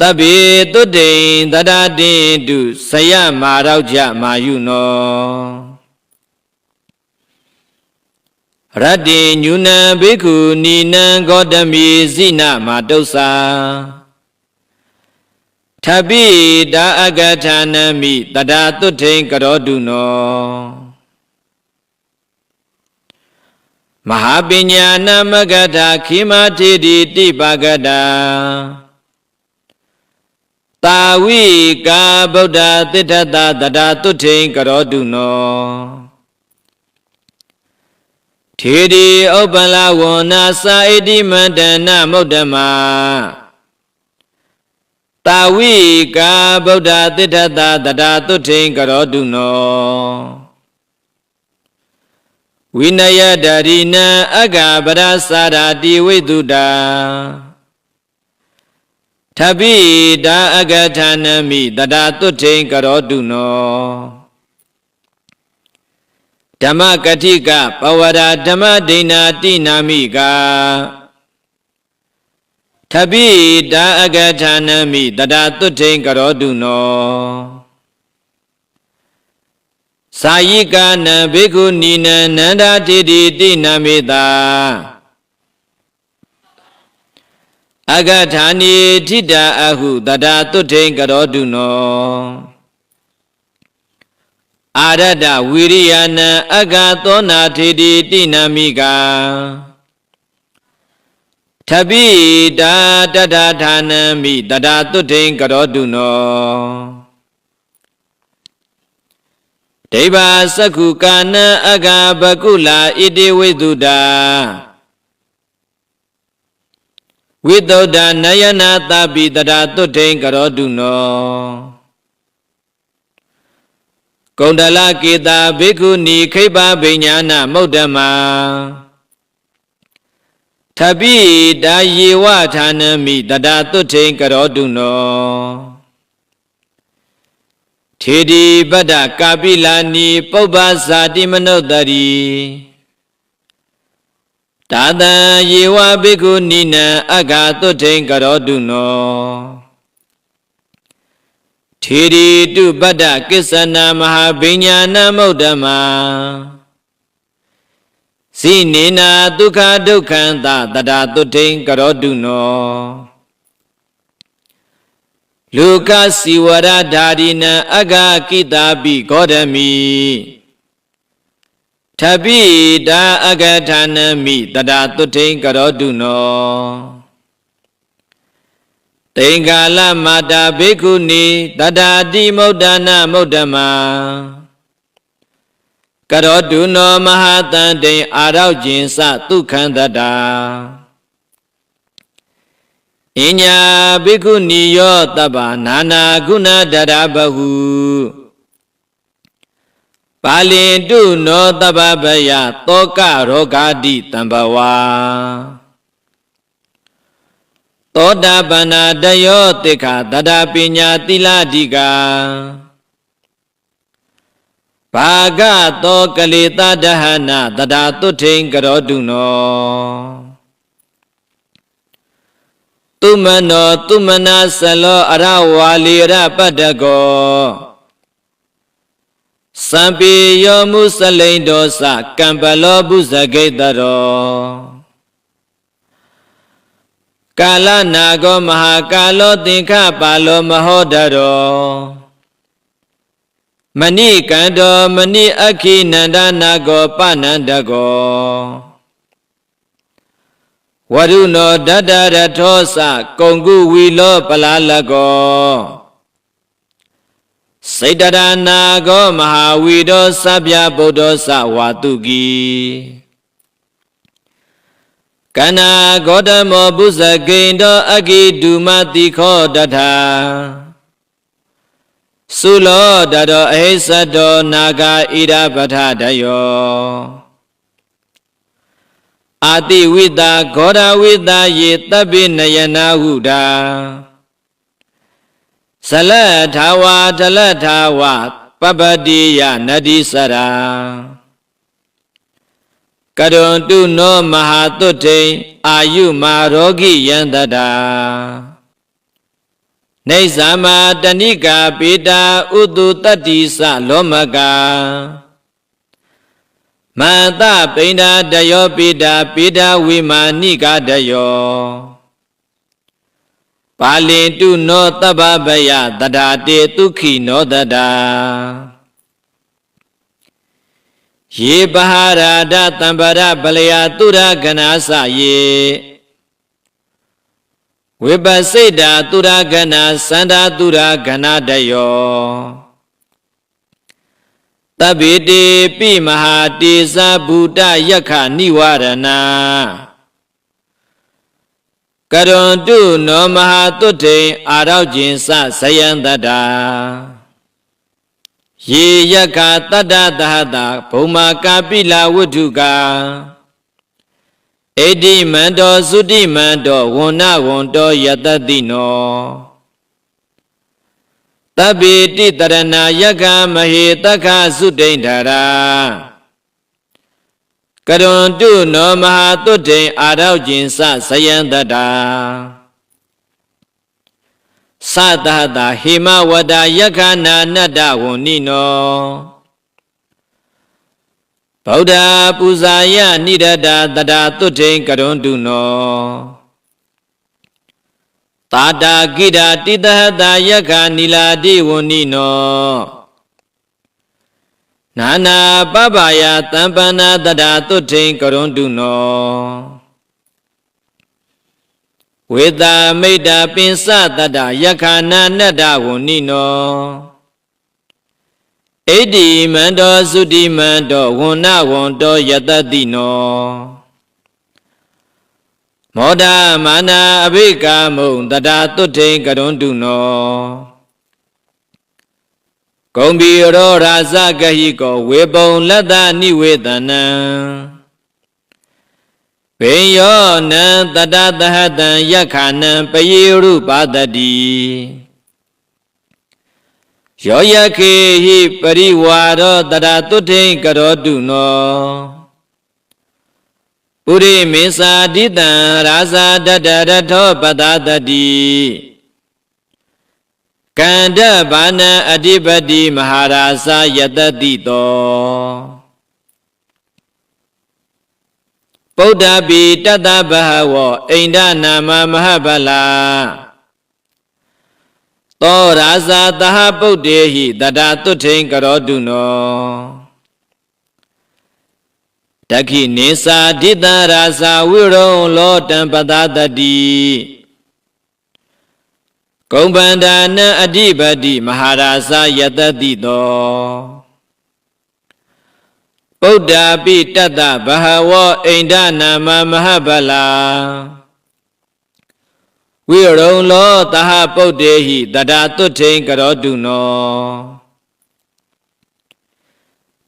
တဗ္ဗေတုတ္တိံတရတိတုဆယမာရောက်ကြမာယုနောရတ္တိညုနံဘိက္ခုနီနံဂေါတမိဇိနမတုစ္ဆာထပိတာအဂဌာနမိတရာတုထိန်ကရောတုနောမဟာပညာနာမဂထာခိမထေတိတိပါကတာတာဝိကာဗုဒ္ဓသစ္ထတတရာတုထိန်ကရောတုနောထေရီဥပ္ပလဝနာစာဣတိမန္တနာမုဒ္ဓမာတာဝိကာဗုဒ္ဓသစ္ထတတရာတုထိန်ကရောတုနောဝိနယဒရိနံအဂဗရစာရာတိဝိတုတာထပိတာအဂဌာနမိတရာတုထိန်ကရောတုနောဓမ္မကတိကပဝရာဓမ္မဒိဏတိနာမိကာထပိတာအဂဌာနမိတရာတုထိန်ကရောတုနောသာယိကာနံဘိက္ခုနီနံနန္ဒာတိတိတိနာမေတာအဂဌာနိထိတာအဟုတရာတုထိန်ကရောတုနောအာရတဝိရိယနံအဂသောနာထိတိတိနာမိကာထပိတာတတဌာနမိတရာတုထိန်ကရောတုနောဒိဗ္ဗစက္ခုကာနံအဂဘကုလာဣတိဝိတုတာဝိသုဒ္ဓနယနာသပိတရာတုထိန်ကရောတုနောကုန္ဒလကေတာဘိက္ခုနီခိဗ္ဗဗိညာဏမုဒ္ဓမာထပိတာယေဝဌာနမိတရာတုထိန်ကရောတုနောထေဒီပတ္တကာပိလာနိပုပ္ပဇာတိမနုဿရီတာတံယေဝဘိက္ခုနီနံအဂါတုထိန်ကရောတုနောထေဒီတုပတ္တကိစ္ဆနာမဟာဗိညာဏမုဒ္ဓမာဇိနေနာဒုက္ခဒုက္ခံတတရာတုထိန်ကရောတုနောလူကစီဝရဓာရိနံအဂကိတာပိဂေါတမိထပိတာအဂဌာနမိတရာတုထိန်ကရောတုနောတေင်္ဂါလမာတာဘိက္ခုနီတတာတိမုဒ္ဒနာမုဒ္ဓမာကရောတုနောမဟာတန်တိန်အာရောက်ခြင်းစဒုက္ခံတတာအညာဘိက္ခုနီယောတပ္ပနာနာဂုဏဒရဘဟုပ ပါလင်တုနောတပပယတောကရောဂာတိတံဘဝသောတာပန္နာတယောတိခသဒ္ဓပညာတိလဓိကာဘာဂသောကလေတဒဟနာတဒသုထိန်ကရောတုနောသူမနောသူမနာဆလောအရဝါလီရပတ္တကောသံပေယောမုစလိန်ဒောစကံပလောဘုဇဂိတရောကာလနာကောမဟာကာလောသင်္ခပါလောမဟောဒရောမဏိကန္တောမဏိအခိနန္ဒနာကောပနန္တကောဝရုနောဒတ္တရထောစကုံကုဝီလောပလာလကောစေတရနာကောမဟာဝီဒောသဗ္ဗဗုဒ္ဓောသဝါတုကိကနာဂေါတမောဘုဇဂိန္တောအဂိဒုမတိခောတထာသုလောတတောအဟိသတောနာဂာဣရပထတယောအာတိဝိတာဂောရဝိတာယေတပ္ပိနယနာဟုတာဇလထာဝါဒလထာဝပပတိယနတိစရာကရွန်တုနောမဟာတုထိန်အာယုမာရောဂိယန္တတာနေဇာမာတဏိကာပေတာဥတုတတ္တိစလောမကာမန္တပိန္ဒာတယောပေတာဝိမာနိကာတယောပါလင်တုနောတပ္ပပယတထာတေဒုက္ခိနောတတာယေပဟာရာဒတံပရပလယတုရဂနာစယေဝိပစိတ္တာတုရဂနာသန္တာတုရဂနာတယောတဗ္ဗေတိပိမဟာတေဇဗုတယက္ခနိဝရဏကရွန်တုနောမဟာတုထိန်အာရောကျင်စဇယံတတာယေယက္ခတတ္တသဟတာဘုံမာကာပိလာဝတ္ထုကာဣတိမန္တောသုတိမန္တောဝန္နဝန္တောယတတိနောတဗ္ဗေတိတရဏယက္ခမဟေတက္ခသုတိန်ဓရာကရွန်တုနောမဟာတုထိန်အာရောကျင်စဇယံတတာသတဟတာဟိမဝတ္တယက္ခနာနတ္တဝန္နိနောဗုဒ္ဓပူဇာယနိရတတတာတုထိန်ကရွန်တုနောတာတာဂိတာတိတဟတာယက္ခနိလာတိဝန္နိနောနာနာပပယတံပန္နာတတာတုထိန်ကရွန်တုနောဝေတာမိတ္တာပင်စတတယက္ခနာနတ္တဝန္နိနောဣတိမန္တောသုတိမန္တောဝန္နဝန္တောယတတိနောမောဒမာနာအဘိကာမုံတတာတုထိန်ကရွန်တုနောဂုံဘီရောရာဇဂဟိကောဝေပုံလတ္တနိဝေဒနံဘေယောနံတတသဟတံယက္ခဏံပယေရုပါတတိယောယခေဟိပရိဝါရောတတတုထိန်ကရောတုနောပုရိမေသာဒိတံရာဇာတတရထောပတတတိကန္တဘာနံအဓိပတိမဟာရာဇာယတတိတောပုဒ္ဓပိတတဘဟဝောအိန္ဒနာမမဟဗလာသောရာဇာတဟပုဒ္ဒေဟိတတတုထိန်ကရောတုနောတခိနေသာဒိတရာဇာဝိရုံလောတံပတတတိကုံဗန္ဒာနံအဓိပတိမဟာရာဇာယတတိတောပုဒ္ဓပိတတဘဟဝောအိန္ဒနာမမဟဗလာဝိရုံလောတဟပုဒ္ဒေဟိတတတုထိန်ကရောတုနော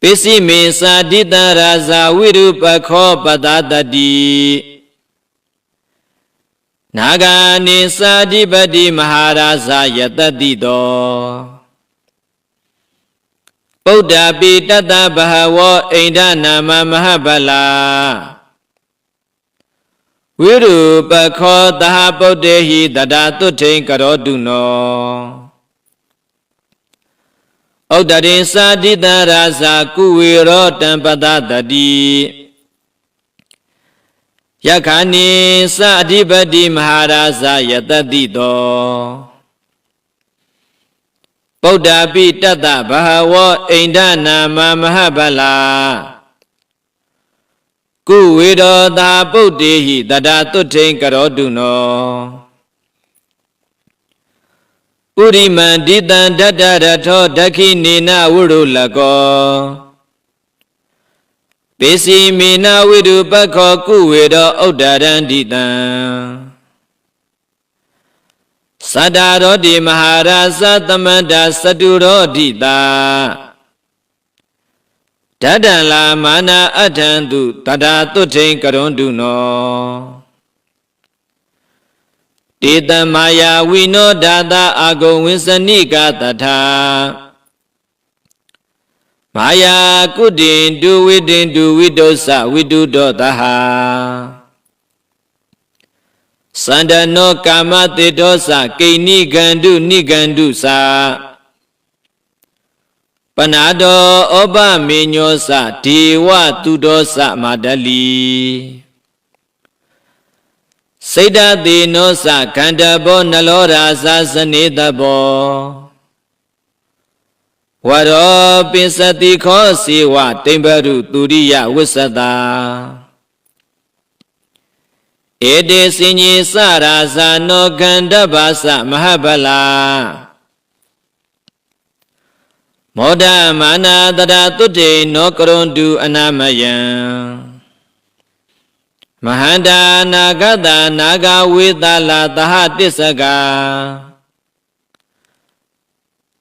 ပိစိမေသာဒိတရာဇာဝိရုပခောပတတတိနာဂာနိသာဓိပတိမဟာရာဇာယတတိတောပုဒ္ဓပိတတဘဟဝောအိန္ဒနာမမဟဗလာဝိရုပခောသဟပုဒ္ဓေဟိတတသုထိန်ကရောတုနောဩဒရိသာဒိတရာဇာကုဝေရောတံပတတတိယခာနိသအဓိပတိမဟာရာဇာယတတိတောပုဒ္ဓပိတတဘဟဝောအိန္ဒနာမမဟဗလာကုဝေရောသာပုဒ္ဓေဟိတတသုထိန်ကရောတုနောဥရိမန္တိတံဒတ္တရထောဒက္ခိနေနဝုရုလကောပိစီမေနဝိရုပခောကုဝေရောဥဒ္ဒရန္တိတံသတ္တရောတိမဟာရာဇသမန္တာသတုရောတိတာဓတ္တလာမာနာအထံတုတတသုထိန်ကရွန်တုနောတေတမာယာဝိနောဒါတာအာဂုံဝိသနိကတထာမာယာကုတိန်တုဝိတိန်တုဝိတုသဝိတုတောတဟသန္တနောကာမတေတောသကိဏိကန္တုနိကန္တုသပနာတောဩပမေညောသဒေဝတုတောသမတလီစိတ်တသေနောသခန္ဓဘောနလောရာဇစနေတဘောဝရောပိစတိခောစေဝတိမ္ပရုသူရိယဝိသတာဧတေစင်ကြီးစရာဇာနောခန္ဓဘာသမဟဗလာမောဒမာနာတရာတုတေနောကရွန်တုအနာမယံမဟန္တာနာဂတနာဂဝေသလာသဟတစ္စက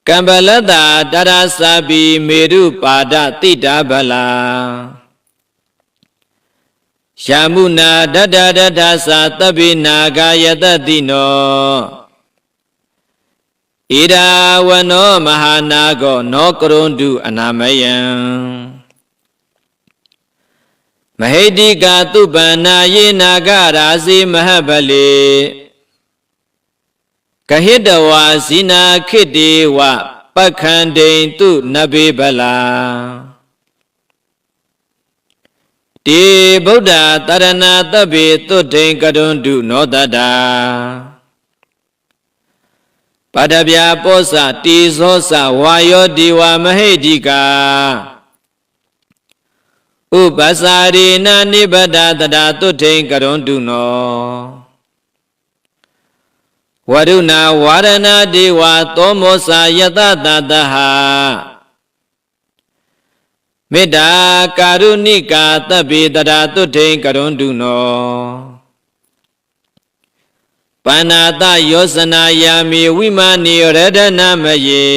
ကံပလတ္တတရသပိမေရုပါဒတိတာဗလာယာမုနာဒတ္တရထသသဗ္ဗိနာဂယတတိနောဣရာဝနောမဟာနာဂောနောကရွန်တုအနာမယံမဟိတိကာတုပန္နာယေနာဂရာစီမဟဗလေကဟိတဝါဇိနာခိတေဝပခန္တိန်တုနဘေဗလာတေဗုဒ္ဓတရဏသဗ္ဗေတုထိန်ကရွန်တုနောတတာပတဗျာပောစတိဇောစဝါယောဒီဝမဟိတိကာဥပ္ပစာရိနာနိဗ္ဗဒတတာတုထိန်ကရွန်တုနောဝရုဏဝါရဏဒေဝသောမောစာယတတတဟမေတ္တာကာရုဏိကာသဗ္ဗေတတာတုထိန်ကရွန်တုနောပဏ္ဏတယောဇနာယာမိဝိမာနိရဒနာမယေ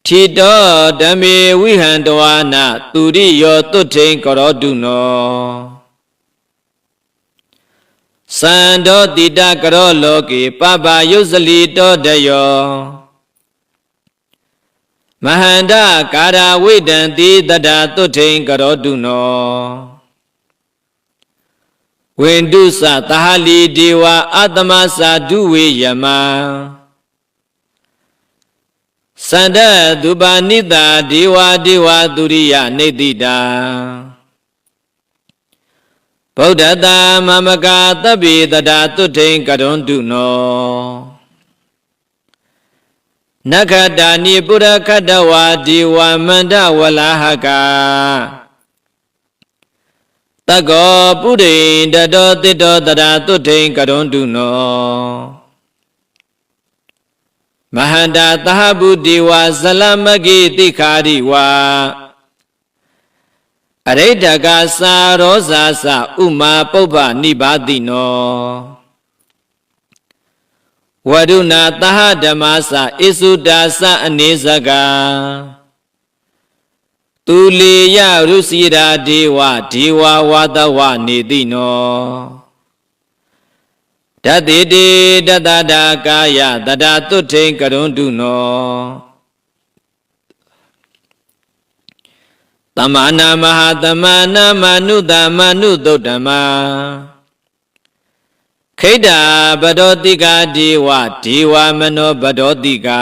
ထိတောဓမ္မေဝိဟံတဝါနာသူရိယောတုထိန်ကရောတုနောသန္တောတိတကရောလောကေပပယုဇလီတောတယောမဟန္တကာရဝိတံတိတတတုထိန်ကရောတုနောဝိန္ဒုသသဟလီဒေဝအတ္တမသာဒုဝေယမသန္တသုပါနိတာဒေဝဒေဝသူရိယနေတိတာဗုဒ္ဓတာမမကာသဗ္ဗေတတာတုထိန်ကရွန်တုနောနခတာနိပုရခတဝါဒေဝမန္တဝလာဟကာတကောပုရိတတောတိတောတရာတုထိန်ကရွန်တုနောမဟန္တာသဟဗုဒေဝဇလမဂိတိခာရိဝါအရိဒကသာရောဇာစဥမာပုပ္ပနိဘာတိနောဝရုဏသဟဓမ္မသဣစုတာသအနေဇက သူလေယရုစီရာဒေဝဒေဝဝါဒဝနေတိနောဓတ္တိတေတတတာကာယတတာတုထိန်ကရုံတုနောသမ္မာနာမဟာသမ္မာနာမနုတမနုသုတ္တမခိတ္တာပတောတိကာဒေဝဒေဝမနောပတောတိကာ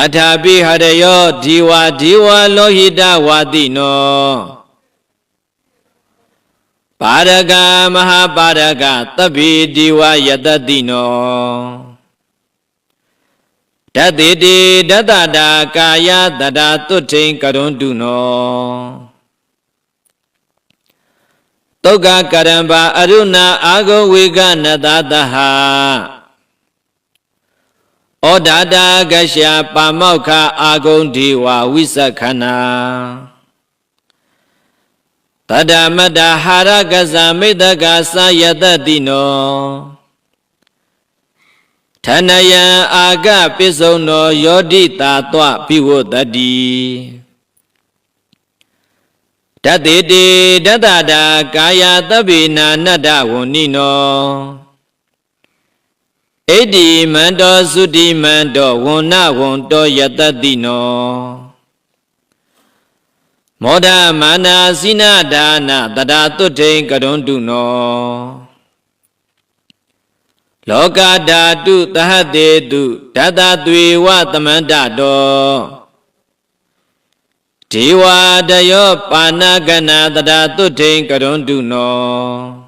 အထာပိဟရယောဒီဝဒီဝလောဟိတဝါတိနောပါရကမဟာပါရကသဗ္ဗေဒီဝယတတိနောဓတ္တိတေဒတတာကာယတတာတုထိန်ကရုံတုနောသုက္ကကရံပါအရုဏအာဂုဝေကနတတဟဩဒါတာကရှာပါမောက္ခအာဂုံဒီဝဝိသခဏတတမတ္တဟာရကဇမိတ္တကသာယတတိနောထဏယံအာဂပိစုံနောယောဓိတာတွပိဝတတိဓတ္တိတေဒတတာကာယသဗ္ဗေနာနတ္တဝဏ္ဏိနောဣတိမန္တောသုတိမန္တောဝဏ္ဏဝန္တောယတတိနောမောဒမာနာစိနာဒါနတတာတုထိန်ကရုံတုနောလောကဓာတုသဟတေတုဓတသွေဝသမန္တတောဒေဝတယောပါဏကနာတတာတုထိန်ကရုံတုနော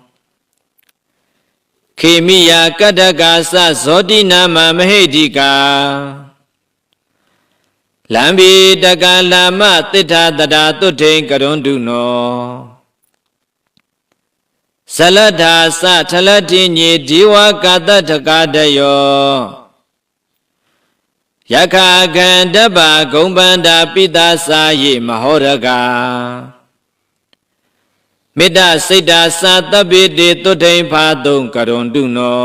ခေမိယကတ္တကာသဇောတိနာမမဟိတိကာလံဘိတကလာမတိဋ္ဌတတာတုထိန်ကရုံတုနောဇလထာသထလတိညေဒီဝကာတထကာတယောယခာကန္တပဂုံပန္တာပိတာစာယေမဟောရကာမေတ္တစိတ်တာသာတပ္ပိတေတုထိန်ဖာတုံကရုံတုနော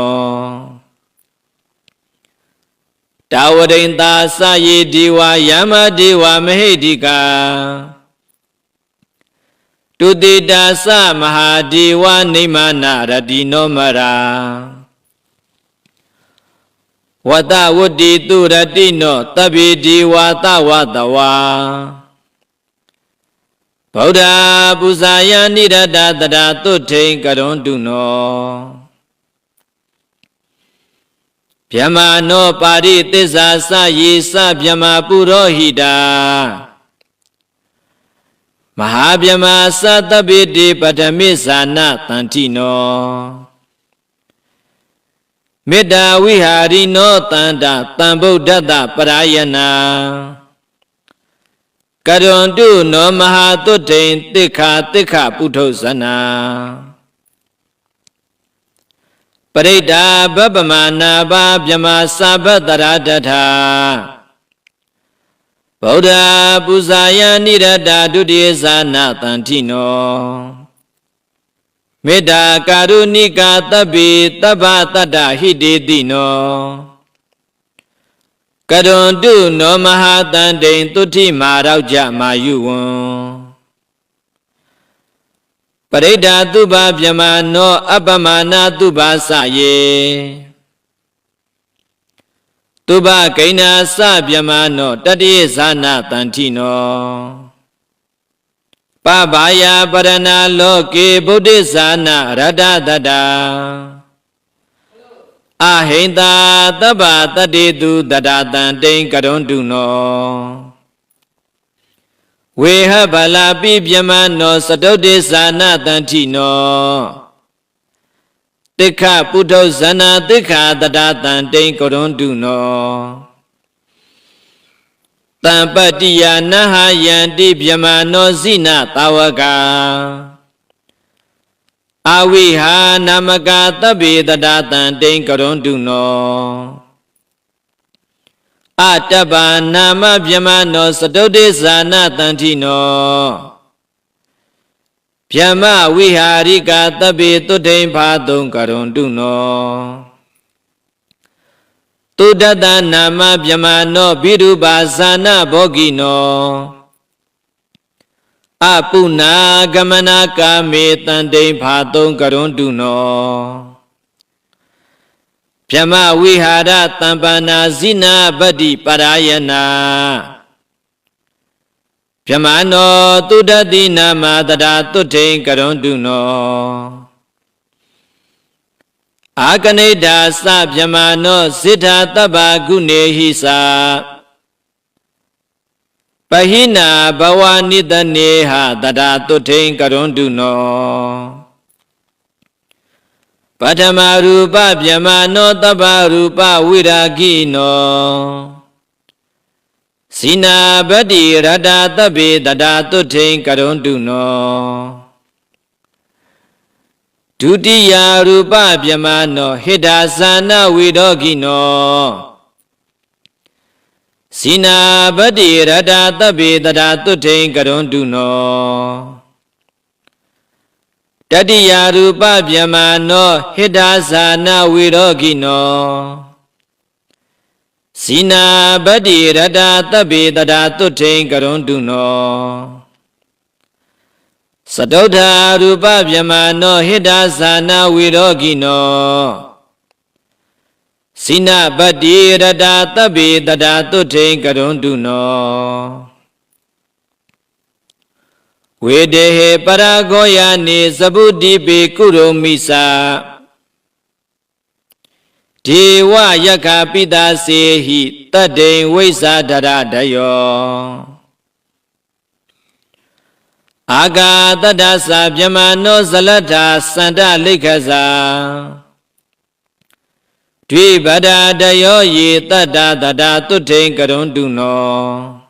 တာဝရိန်သာစာယေဒီဝယမဒီဝမဟိတိကာတုတိတာသမဟာဒီဝနိမနာရတိနောမရာဝတ္တဝတ္တိတုရတိနောတဗ္ဗေဒီဝသဝတဝါဗုဒ္ဓပူဇာယနိရတတရာတုထိန်ကရုံတုနောဗျမနောပါရိသစ္စာစယေစဗျမပုရောဟိတာမဟာဗျမသတ္တပိတိပထမိဇာနတန္တိနောမေတ္တာဝိဟာရိနောတန္တတံဗုဒ္ဓတပရာယနာကရုံတုနောမဟာတုထိန်တိခာတိခပုထုဇနာပရိဒာဗဗ္ဗမာနာဘာဗျမသာဘတရာတထာဗုဒ္ဓပူဇာယနိရတဒုတိယဇာနာတန္တိနောမေတ္တာကာရုဏိကာတဗ္ဗေတဗ္ဗတတ္တဟိတေတိနောကရုံတုနောမဟာတန္တိန်တုထိမာရောက်ကြမာယုဝံပရိဒာတုဘဗျမနောအပ္ပမနာတုဘသယေတုဘဂိဏသဗျမနောတတ္တိဇာနာတန္တိနောပဘာယပရဏလောကေဗုဒ္ဓဇာနာရတတတအဟိန္တာတဗ္ဗတတ္တိတုတတတံတိန်ကရုံတုနောဝေဟဗလာပိဗျမနောစတုတ္တိဇာနာတန္တိနောတိခပုထုဇနာတိခာတတတံတိန်ကရုံတုနောတံပတ္တိယနဟယန္တိဗျမနောဇိနတာဝကာအဝိဟာနာမကာတဗ္ဗေတတတံတိန်ကရုံတုနောအတ္တဗာနာမဗျမနောစတုတ္တိဇာနာတန္တိနောဗျမဝိဟာရိကာတဗ္ဗေတုထိန်ဖာတုံကရုံတုနောတု ตุดตานามาพยมาโนบิรุปาสานาโภกิโนအပုနာကမနာကာမေတန်တိန်ဖာသုံးကရွန်တုနောဗြဟ္မဝိဟာရတံပနာဇိနာပတ္တိပရာယနာဗြဟ္မနောတုဒတိနာမတရာတုထိန်ကရွန်တုနောအာကနိဒာသဗြဟ္မနောစိထတပ္ပကုနေဟိသာပဟိနာဘဝနိတနေဟတရာတုထိန်ကရွန်တုနောပထမရူပဗြဟ္မနောတပ္ပရူပဝိရာဂိနောစိနာပတ္တိရတ္တသဗ္ဗေတရာတုထိန်ကရွန်တုနောဒုတိယရူပဗြဟ္မနောဟိတာသနာဝိရောဂိနောစိနာပတ္တိရတ္တသဗ္ဗေတရာတုထိန်ကရွန်တုနောတတိယရူပဗြဟ္မနောဟိတာသနာဝိရောဂိနောစိနာပတ္တိရတ္တသဗ္ဗေတရာတုထိန်ကရွန်တုနောစတုထရူပဗြဟ္မနောဟိတာသနာဝိရောဂိနောစိနာပတ္တိရတ္တသဗ္ဗေတရာတုထိန်ကရွန်တုနောဝေဒေဟေပရာဂောယာနေသဗုတိပေကုရုမိသာဒေဝယက္ခပိတာစေဟိတတ္တိဝိဇာဒရဒယောအာဂါတတ္တသဗြဟ္မနောဇလတ္ထာစန္ဒလိက္ခဇာဒွိပဒတယောယေတတ္တတတတုထိန်ကရွန်တုနော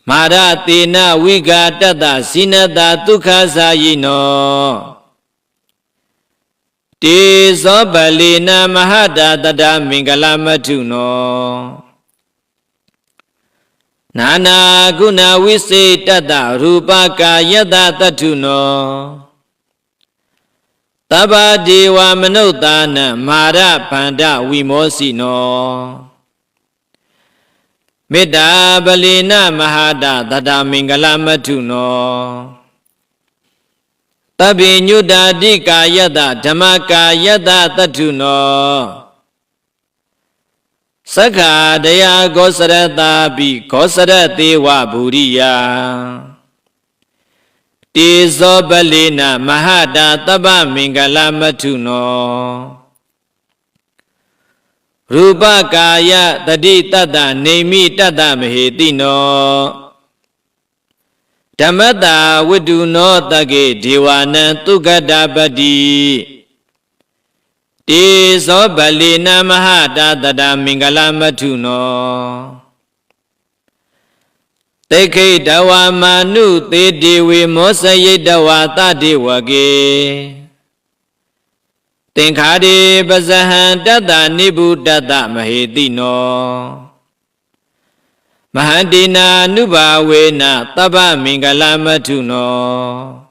မာရတေနဝိဂာတတ္တစိနတဒုက္ခစာယိနောတေဇောပလေနမဟာတာတတမင်္ဂလမထုနောနာနာဂုဏဝိစေတတ္တရူပကာယတတတ္ထုနောတဗ္ဗဒေဝမနုဿာနမာရဗန္ဒဝိမောစီနောမေတ္တာပလေနမဟာတာတတမင်္ဂလမထုနောတဗ္ဗညုတာတိကာယတဓမ္မကာယတတတ္ထုနောသက္ခာတယာဂောစရတာပိဂောစရတေဝဘူရိယတေဇောပလေနမဟာတာတပ္ပမင်္ဂလမထုနောရူပကာယတတိတတ္တနေမိတတ္တမဟေတိနောဓမ္မတာဝတ္တုနောတကေဒေဝနံသုခတပတိတေဇောပလေနမဟာတာတတမင်္ဂလမထုနောတေခိတဝမာနုသေတေဝေမောစယိတဝါတတေဝကေသင်္ခါရေပဇဟံတတ္တနိဗ္ဗုတတ္တမဟေတိနောမဟန္တိနာနုဘာဝေနသဗ္ဗမင်္ဂလမထုနော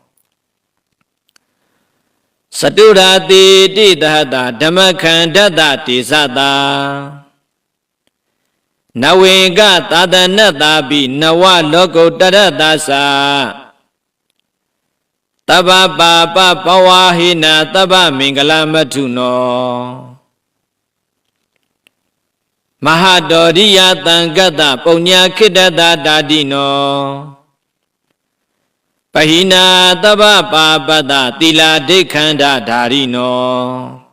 စတုရာတိတိတဟတဓမ္မခန္ဓတတိသတာနဝေကသာသနတာပိနဝလောကုတ္တရတသသဗ္ဗပါပဘဝဟိနာသဗ္ဗမင်္ဂလမထုနောမဟာတောရိယတံကတ္တပုညခိတတဓာတိနောပဟိနာသဗ္ဗပါပတ္တသီလာဒိဋ္ဌန္တဓာရိနော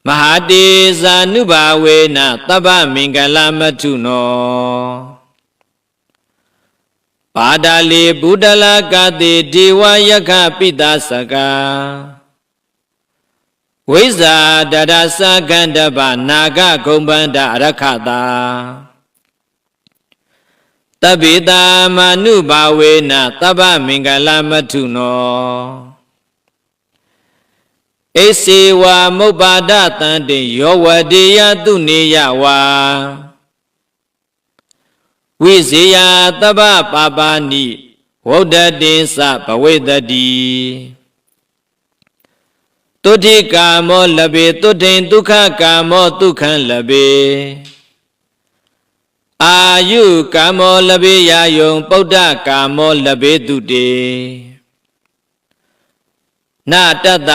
မဟာတေဇာနုဘာဝေနသဗ္ဗမင်္ဂလမထုနောပါဒာလေဘုဒ္ဓလာကတိဒေဝယက္ခပိတာစကာဝိဇာတရသကန္တပနာဂဂုံပန္တရခတာတဗ္ဗေတာမနုဘာဝေနသဗ္ဗမင်္ဂလမထုနောဧစေဝမုပ္ပါဒတံတေယောဝတေယတုနေယဝါဝိဇေယသဗ္ဗပါပါနိဝုဒ္ဓတေသဘဝေတတိ တုဋ္ဌိကာမောလဘေတုဋ္ဌိဒုက္ခကာမောဒုက္ခံလဘေအာယုကာမောလဘေယာယုံပုဒ္ဒကာမောလဘေတုတေနာတတ္တ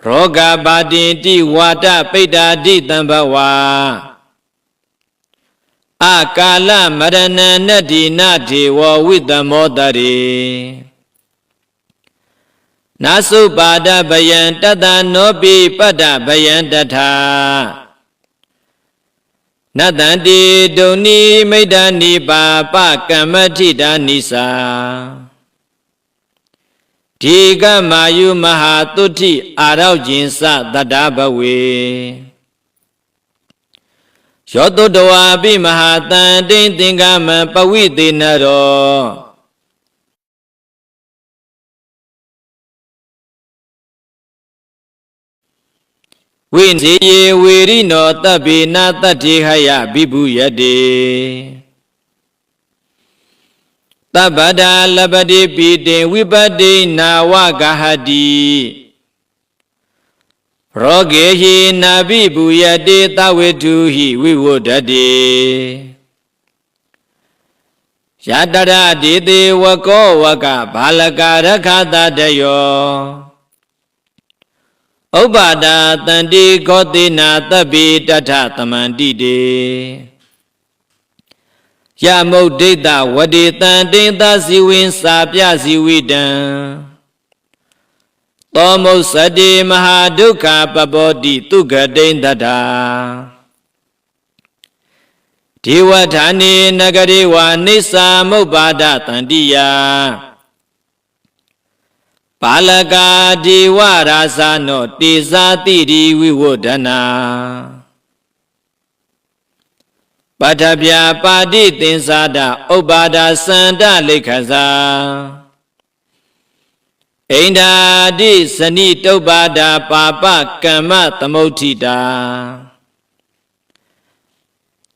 ရောဂဘာတိတိဝါဒပိဋ္ဌာတိတံဘဝအာကာလမရဏနတ္တိနာထေဝဝိတမောတရေနာစုပါဒဗယံတတနောပိပတ္တဗယံတထာနတံတိဒုန်နိမိတ်တနိပါပကမ္မထိတာနိစာဒီကမာယုမဟာတုဋ္ဌိအာရောက်ခြင်းစတတ္တဘဝေယောတုတဝါပိမဟာတန်တိသင်္ကမံပဝိသေနရောဝိဇေယေဝေရိနောတဗ္ဗေနတတ္တိဟယဘိဗုယတေတဗ္ဗဒာလပတိပိတေဝိပတိနာဝဂဟတိရောဂေဟိနာဘိဗုယတေသဝေတုဟိဝိဝုဒ္ဓတေယတရဒေတေဝကောဝကဘာလကာရခတတယောဥပ္ပါဒာတန္တိခောတိနာတဗ္ဗေတထသမန္တိတေယမုဒ္ဒိတဝတိတန္တိသဇီဝင်းစာပြဇီဝိတံသောမုစတိမဟာဒုက္ခပပောတိသူဂတိန်တထာဒေဝဌာနေနဂရေဝနိစ္စမုပ္ပါဒတန္တိယပါလကာဒေဝရာဇာနောတေဇာတိရိဝိဝဒနာပထဗျာပါတိသင်္သာဒဥပ္ပါဒစန္ဒလိခဇာဣန္ဒာတိဇနိတုပ္ပါဒပါပကမ္မသမုဋ္ဌိတာ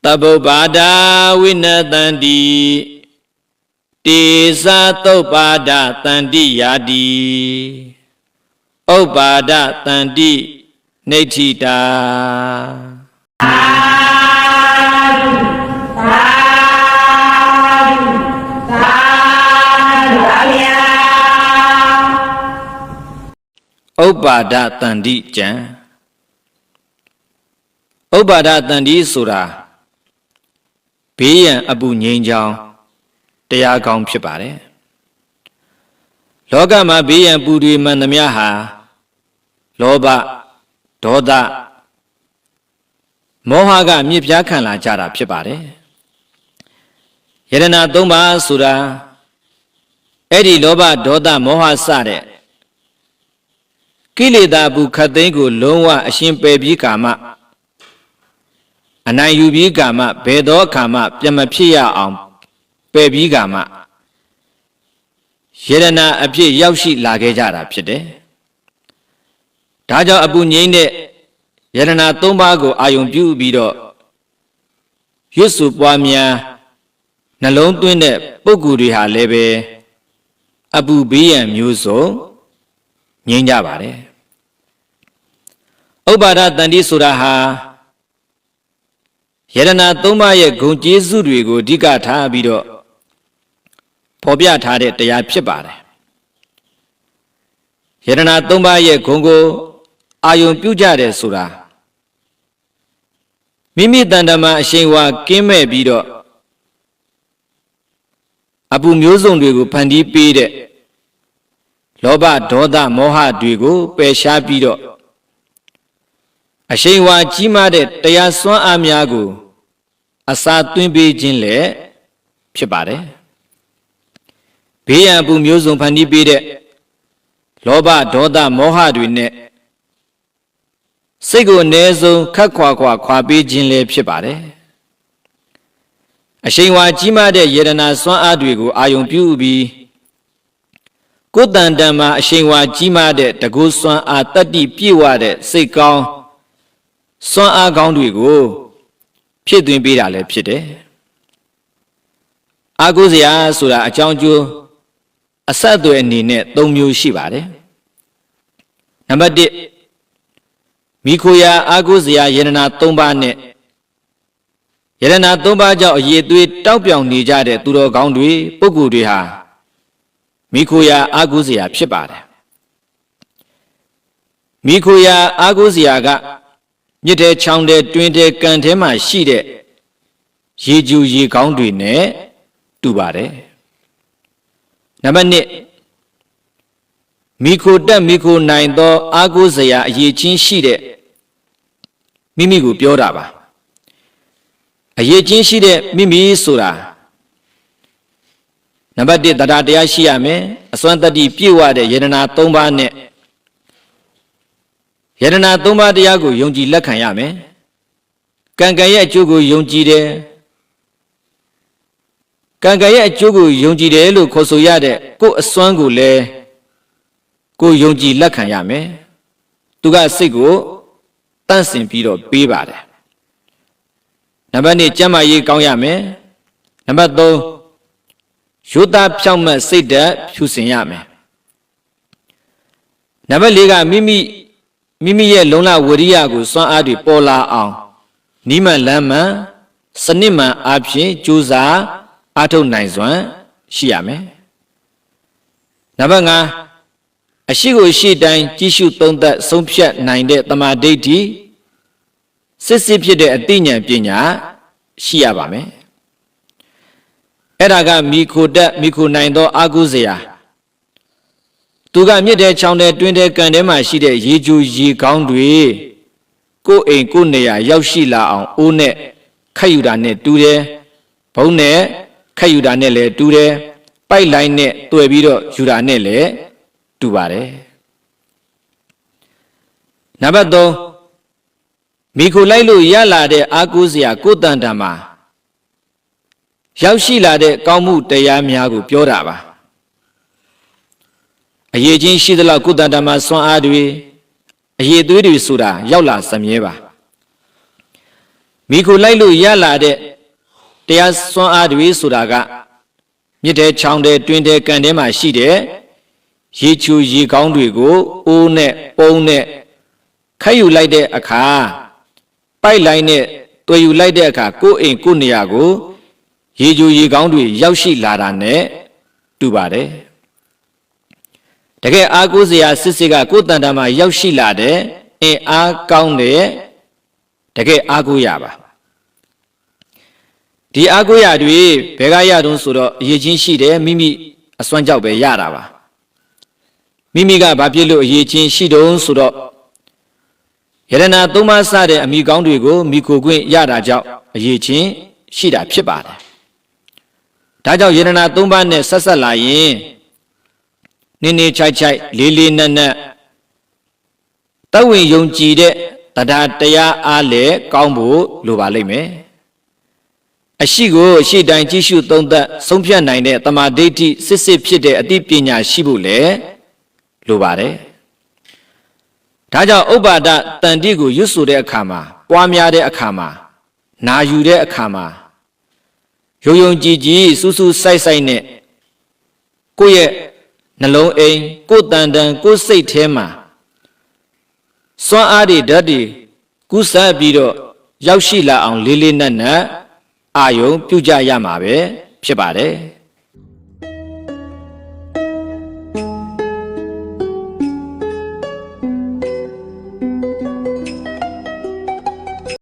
တဗ္ဗုပ္ပါဒဝိနတန္တိတေဇာသုပ္ပါဒတန္တိယာတိဥပ္ပါဒတန္တိနိဋ္ဌိတာဥပ္ပါဒတန္တိကျမ်းဥပ္ပါဒတန္တိဆိုတာဘေးရန်အပူငြိမ်းချောင်းတရားကောင်းဖြစ်ပါတယ်လောကမှာဘေးရန်ပူတွေမှန်သမျှဟာလောဘဒေါသမောဟကမြစ်ပြားခံလာကြတာဖြစ်ပါတယ်ယရဏသုံးပါးဆိုတာအဲ့ဒီလောဘဒေါသမောဟစတဲ့ကိလေသာဘူးခတ်သိမ်းကိုလုံးဝအရှင်ပယ်ပြီးကာမအနိုင်ယူပြီးကာမဘယ်သောအခါမှပြမဖြစ်ရအောင်ပယ်ပြီးကာမယရဏအဖြစ်ရောက်ရှိလာခဲ့ကြတာဖြစ်တယ်။ဒါကြောင့်အပူငြိမ်းတဲ့ယရဏသုံးပါးကိုအာယုံပြုပြီးတော့ရွတ်ဆိုပွားများနှလုံးသွင်းတဲ့ပုဂ္ဂိုလ်တွေဟာလည်းပဲအပူဘေးရန်မျိုးစုံငြိမ်းကြပါတယ်ဥပ္ပါဒတန္တိဆိုတာဟာယရဏသုံးပါးရဲ့ဂုဏ်ကျေးဇူးတွေကိုအဓိကထားပြီးတော့ဖော်ပြထားတဲ့တရားဖြစ်ပါတယ်ယရဏသုံးပါးရဲ့ဂုဏ်ကိုအာယုံပြုကြတယ်ဆိုတာမိမိတန်တမအရှိန်ဝါကင်းမဲ့ပြီးတော့အပူမျိုးစုံတွေကိုဖန်တီးပေးတဲ့လောဘဒေါသမောဟတွေကိုပယ်ရှားပြီးတော့အရှိန်ဝါကြီးမားတဲ့တရားစွမ်းအားများကိုအစာသွင်းပေးခြင်းလည်းဖြစ်ပါတယ်ဘေးရန်အပူမျိုးစုံဖန်တီးပေးတဲ့လောဘဒေါသမောဟတွေနဲ့စိတ်ကိုအနည်းဆုံးခတ်ခွာခွာပေးခြင်းလည်းဖြစ်ပါတယ်အရှိန်ဝါကြီးမားတဲ့ယရဏစွမ်းအားတွေကိုအာယုံပြုပြီးကိုယ်တန်တန်မှာအရှိန်ဝါကြီးမားတဲ့တကုစွမ်းအားတတ္တိပြည့်ဝတဲ့စိတ်ကောင်းစွမ်းအားကောင်းတွေကိုဖြစ်သွင်းပေးတာလည်းဖြစ်တယ်အာကိုစရာဆိုတာအကြောင်းကျိုးအဆက်အသွယ်အနေနဲ့၃မျိုးရှိပါတယ်နံပါတ်1 မိခိုရာအာကိုစရာယရနာ၃ပါးနဲ့ယရနာ၃ပါးကြောင့်အရေးသွေးတောက်ပြောင်နေကြတဲ့သူတော်ကောင်းတွေပုဂ္ဂိုလ်တွေဟာမိခိုရာအာကိုစရာဖြစ်ပါတယ်မိခိုရာအာကိုစရာကမြစ်တဲ့ချောင်းတဲ့တွင်တဲ့ကန်ထဲမှာရှိတဲ့ရေကျူရေကောင်းတွေနဲ့တူပါတယ်နံပါတ်1မိခိုတက်မိခိုနိုင်သောအာကိုစရာအရေးချင်းရှိတဲ့မိမိကိုပြောတာပါအရေးချင်းရှိတဲ့မိမိဆိုတာနံပါတ်1တရားတရားရှိရမယ်အစွမ်းတတ္တိပြည့်ဝတဲ့ယရနာ၃ပါးနဲ့ယရနာ၃ပါးတရားကိုယုံကြည်လက်ခံရမယ်ကံကံရဲ့အကျိုးကိုယုံကြည်တယ်ကံကံရဲ့အကျိုးကိုယုံကြည်တယ်လို့ခေါ်ဆိုရတဲ့ကိုယ်အစွမ်းကိုလည်းကိုယုံကြည်လက်ခံရမယ်သူကစိတ်ကိုတန့်စင်ပြီးတော့ပေးပါတယ်နံပါတ်2ကျမ်းမာရေးကောင်းရမယ်နံပါတ်3ရိုးသားဖြောင့်မတ်စိတ်ဓာတ်ဖြူစင်ရမယ်နံပါတ်4ကမိမိရဲ့လုံလဝရိယကိုစွမ်းအားတွေပေါ်လာအောင်နိမန်လမ်းမှန်စနစ်မှန်အဖြစ်ကြိုးစားအားထုတ်နိုင်စွမ်းရှိရမယ်နံပါတ်5အရှိကိုရှိတိုင်းကြည့်ရှုသုံးသပ်ဆုံးဖြတ်နိုင်တဲ့တမာဒိဋ္ဌိစစ်စစ်ဖြစ်တဲ့အသိဉာဏ်ပညာရှိရပါမယ်အဲ့ဒါကမိခိုတက်မိခိုနိုင်သောအာကုစရာသူကမြစ်တဲ့ချောင်းတဲ့တွင်တဲ့ကန်ထဲမှာရှိတဲ့ရေကျူရေကောင်းတွေကိုယ်အိမ်ကိုယ်နေရာရောက်ရှိလာအောင်အိုးနဲ့ခက်ယူတာနဲ့တူတယ်ဘုံနဲ့ခက်ယူတာနဲ့လည်းတူတယ်ပိုက်လိုင်းနဲ့တွေ့ပြီးတော့ယူတာနဲ့လည်းတူပါတယ်နံပါတ်3မိခိုလိုက်လို့ရလာတဲ့အာကုစရာကိုယ်တန်တံမှာရောက်ရှိလာတဲ့ကောင်းမှုတရားများကိုပြောတာပါအရေးချင်းရှိသလောက်ကုသတ္တမစွမ်းအားတွေအရေးသွေးတွေဆိုတာရောက်လာစမြဲပါမိခိုလိုက်လို့ရလာတဲ့တရားစွမ်းအားတွေဆိုတာကမြစ်တဲ့ချောင်းတဲ့တွင်တဲ့ကန်ထဲမှာရှိတဲ့ရေချူရေကောင်းတွေကိုအိုးနဲ့ပုံးနဲ့ခက်ယူလိုက်တဲ့အခါပိုက်လိုင်းနဲ့တွေ့ယူလိုက်တဲ့အခါကိုယ်အိမ်ကိုယ်နေရာကိုရေချူရေကောင်းတွေရောက်ရှိလာတာနဲ့တူပါတယ်တကယ်အားကိုးစရာစစ်စစ်ကကိုယ်တန်တာမှာရောက်ရှိလာတဲ့အင်အားကောင်းတဲ့တကယ်အားကိုးရပါဒီအားကိုးရတွေဘယ်ကရတုံးဆိုတော့အရေးချင်းရှိတယ်မိမိအစွမ်းကြောက်ပဲရတာပါမိမိကဘာဖြစ်လို့အရေးချင်းရှိတုံးဆိုတော့ယရနာ၃ပါးစတဲ့အမိကောင်းတွေကိုမိခိုခွင့်ရတာကြောင့်အရေးချင်းရှိတာဖြစ်ပါတယ်ဒါကြောင့်ယရနာ၃ပါးနဲ့ဆက်ဆက်လာရင်နင်းနေချိုက်ချိုက်လေးလေးနက်နက်တဝင်ယုံကြည်တဲ့တရားတရားအားလည်းကောင်းဖို့လိုပါလိမ့်မယ်အရှိကိုအရှိတိုင်းကြည့်ရှုသုံးသပ်ဆုံးဖြတ်နိုင်တဲ့တမာဒိဋ္ဌိစစ်စစ်ဖြစ်တဲ့အသိပညာရှိဖို့လည်းလိုပါတယ်ဒါကြောင့်ဥပ္ပါဒတန်တိကိုရွတ်ဆိုတဲ့အခါမှာပွားများတဲ့အခါမှာနာယူတဲ့အခါမှာယုံယုံကြည်ကြည်စူးစူးစိုက်စိုက်နဲ့ကိုယ့်ရဲ့နှလုံးအိမ်ကိုယ်တန်တန်ကိုယ်စိတ်ထဲမှာစွမ်းအားတွေဓာတ်တွေကူးစက်ပြီးတော့ရောက်ရှိလာအောင်လေးလေးနက်နက်အာယုံပြုကြရမှာပဲဖြစ်ပါတယ်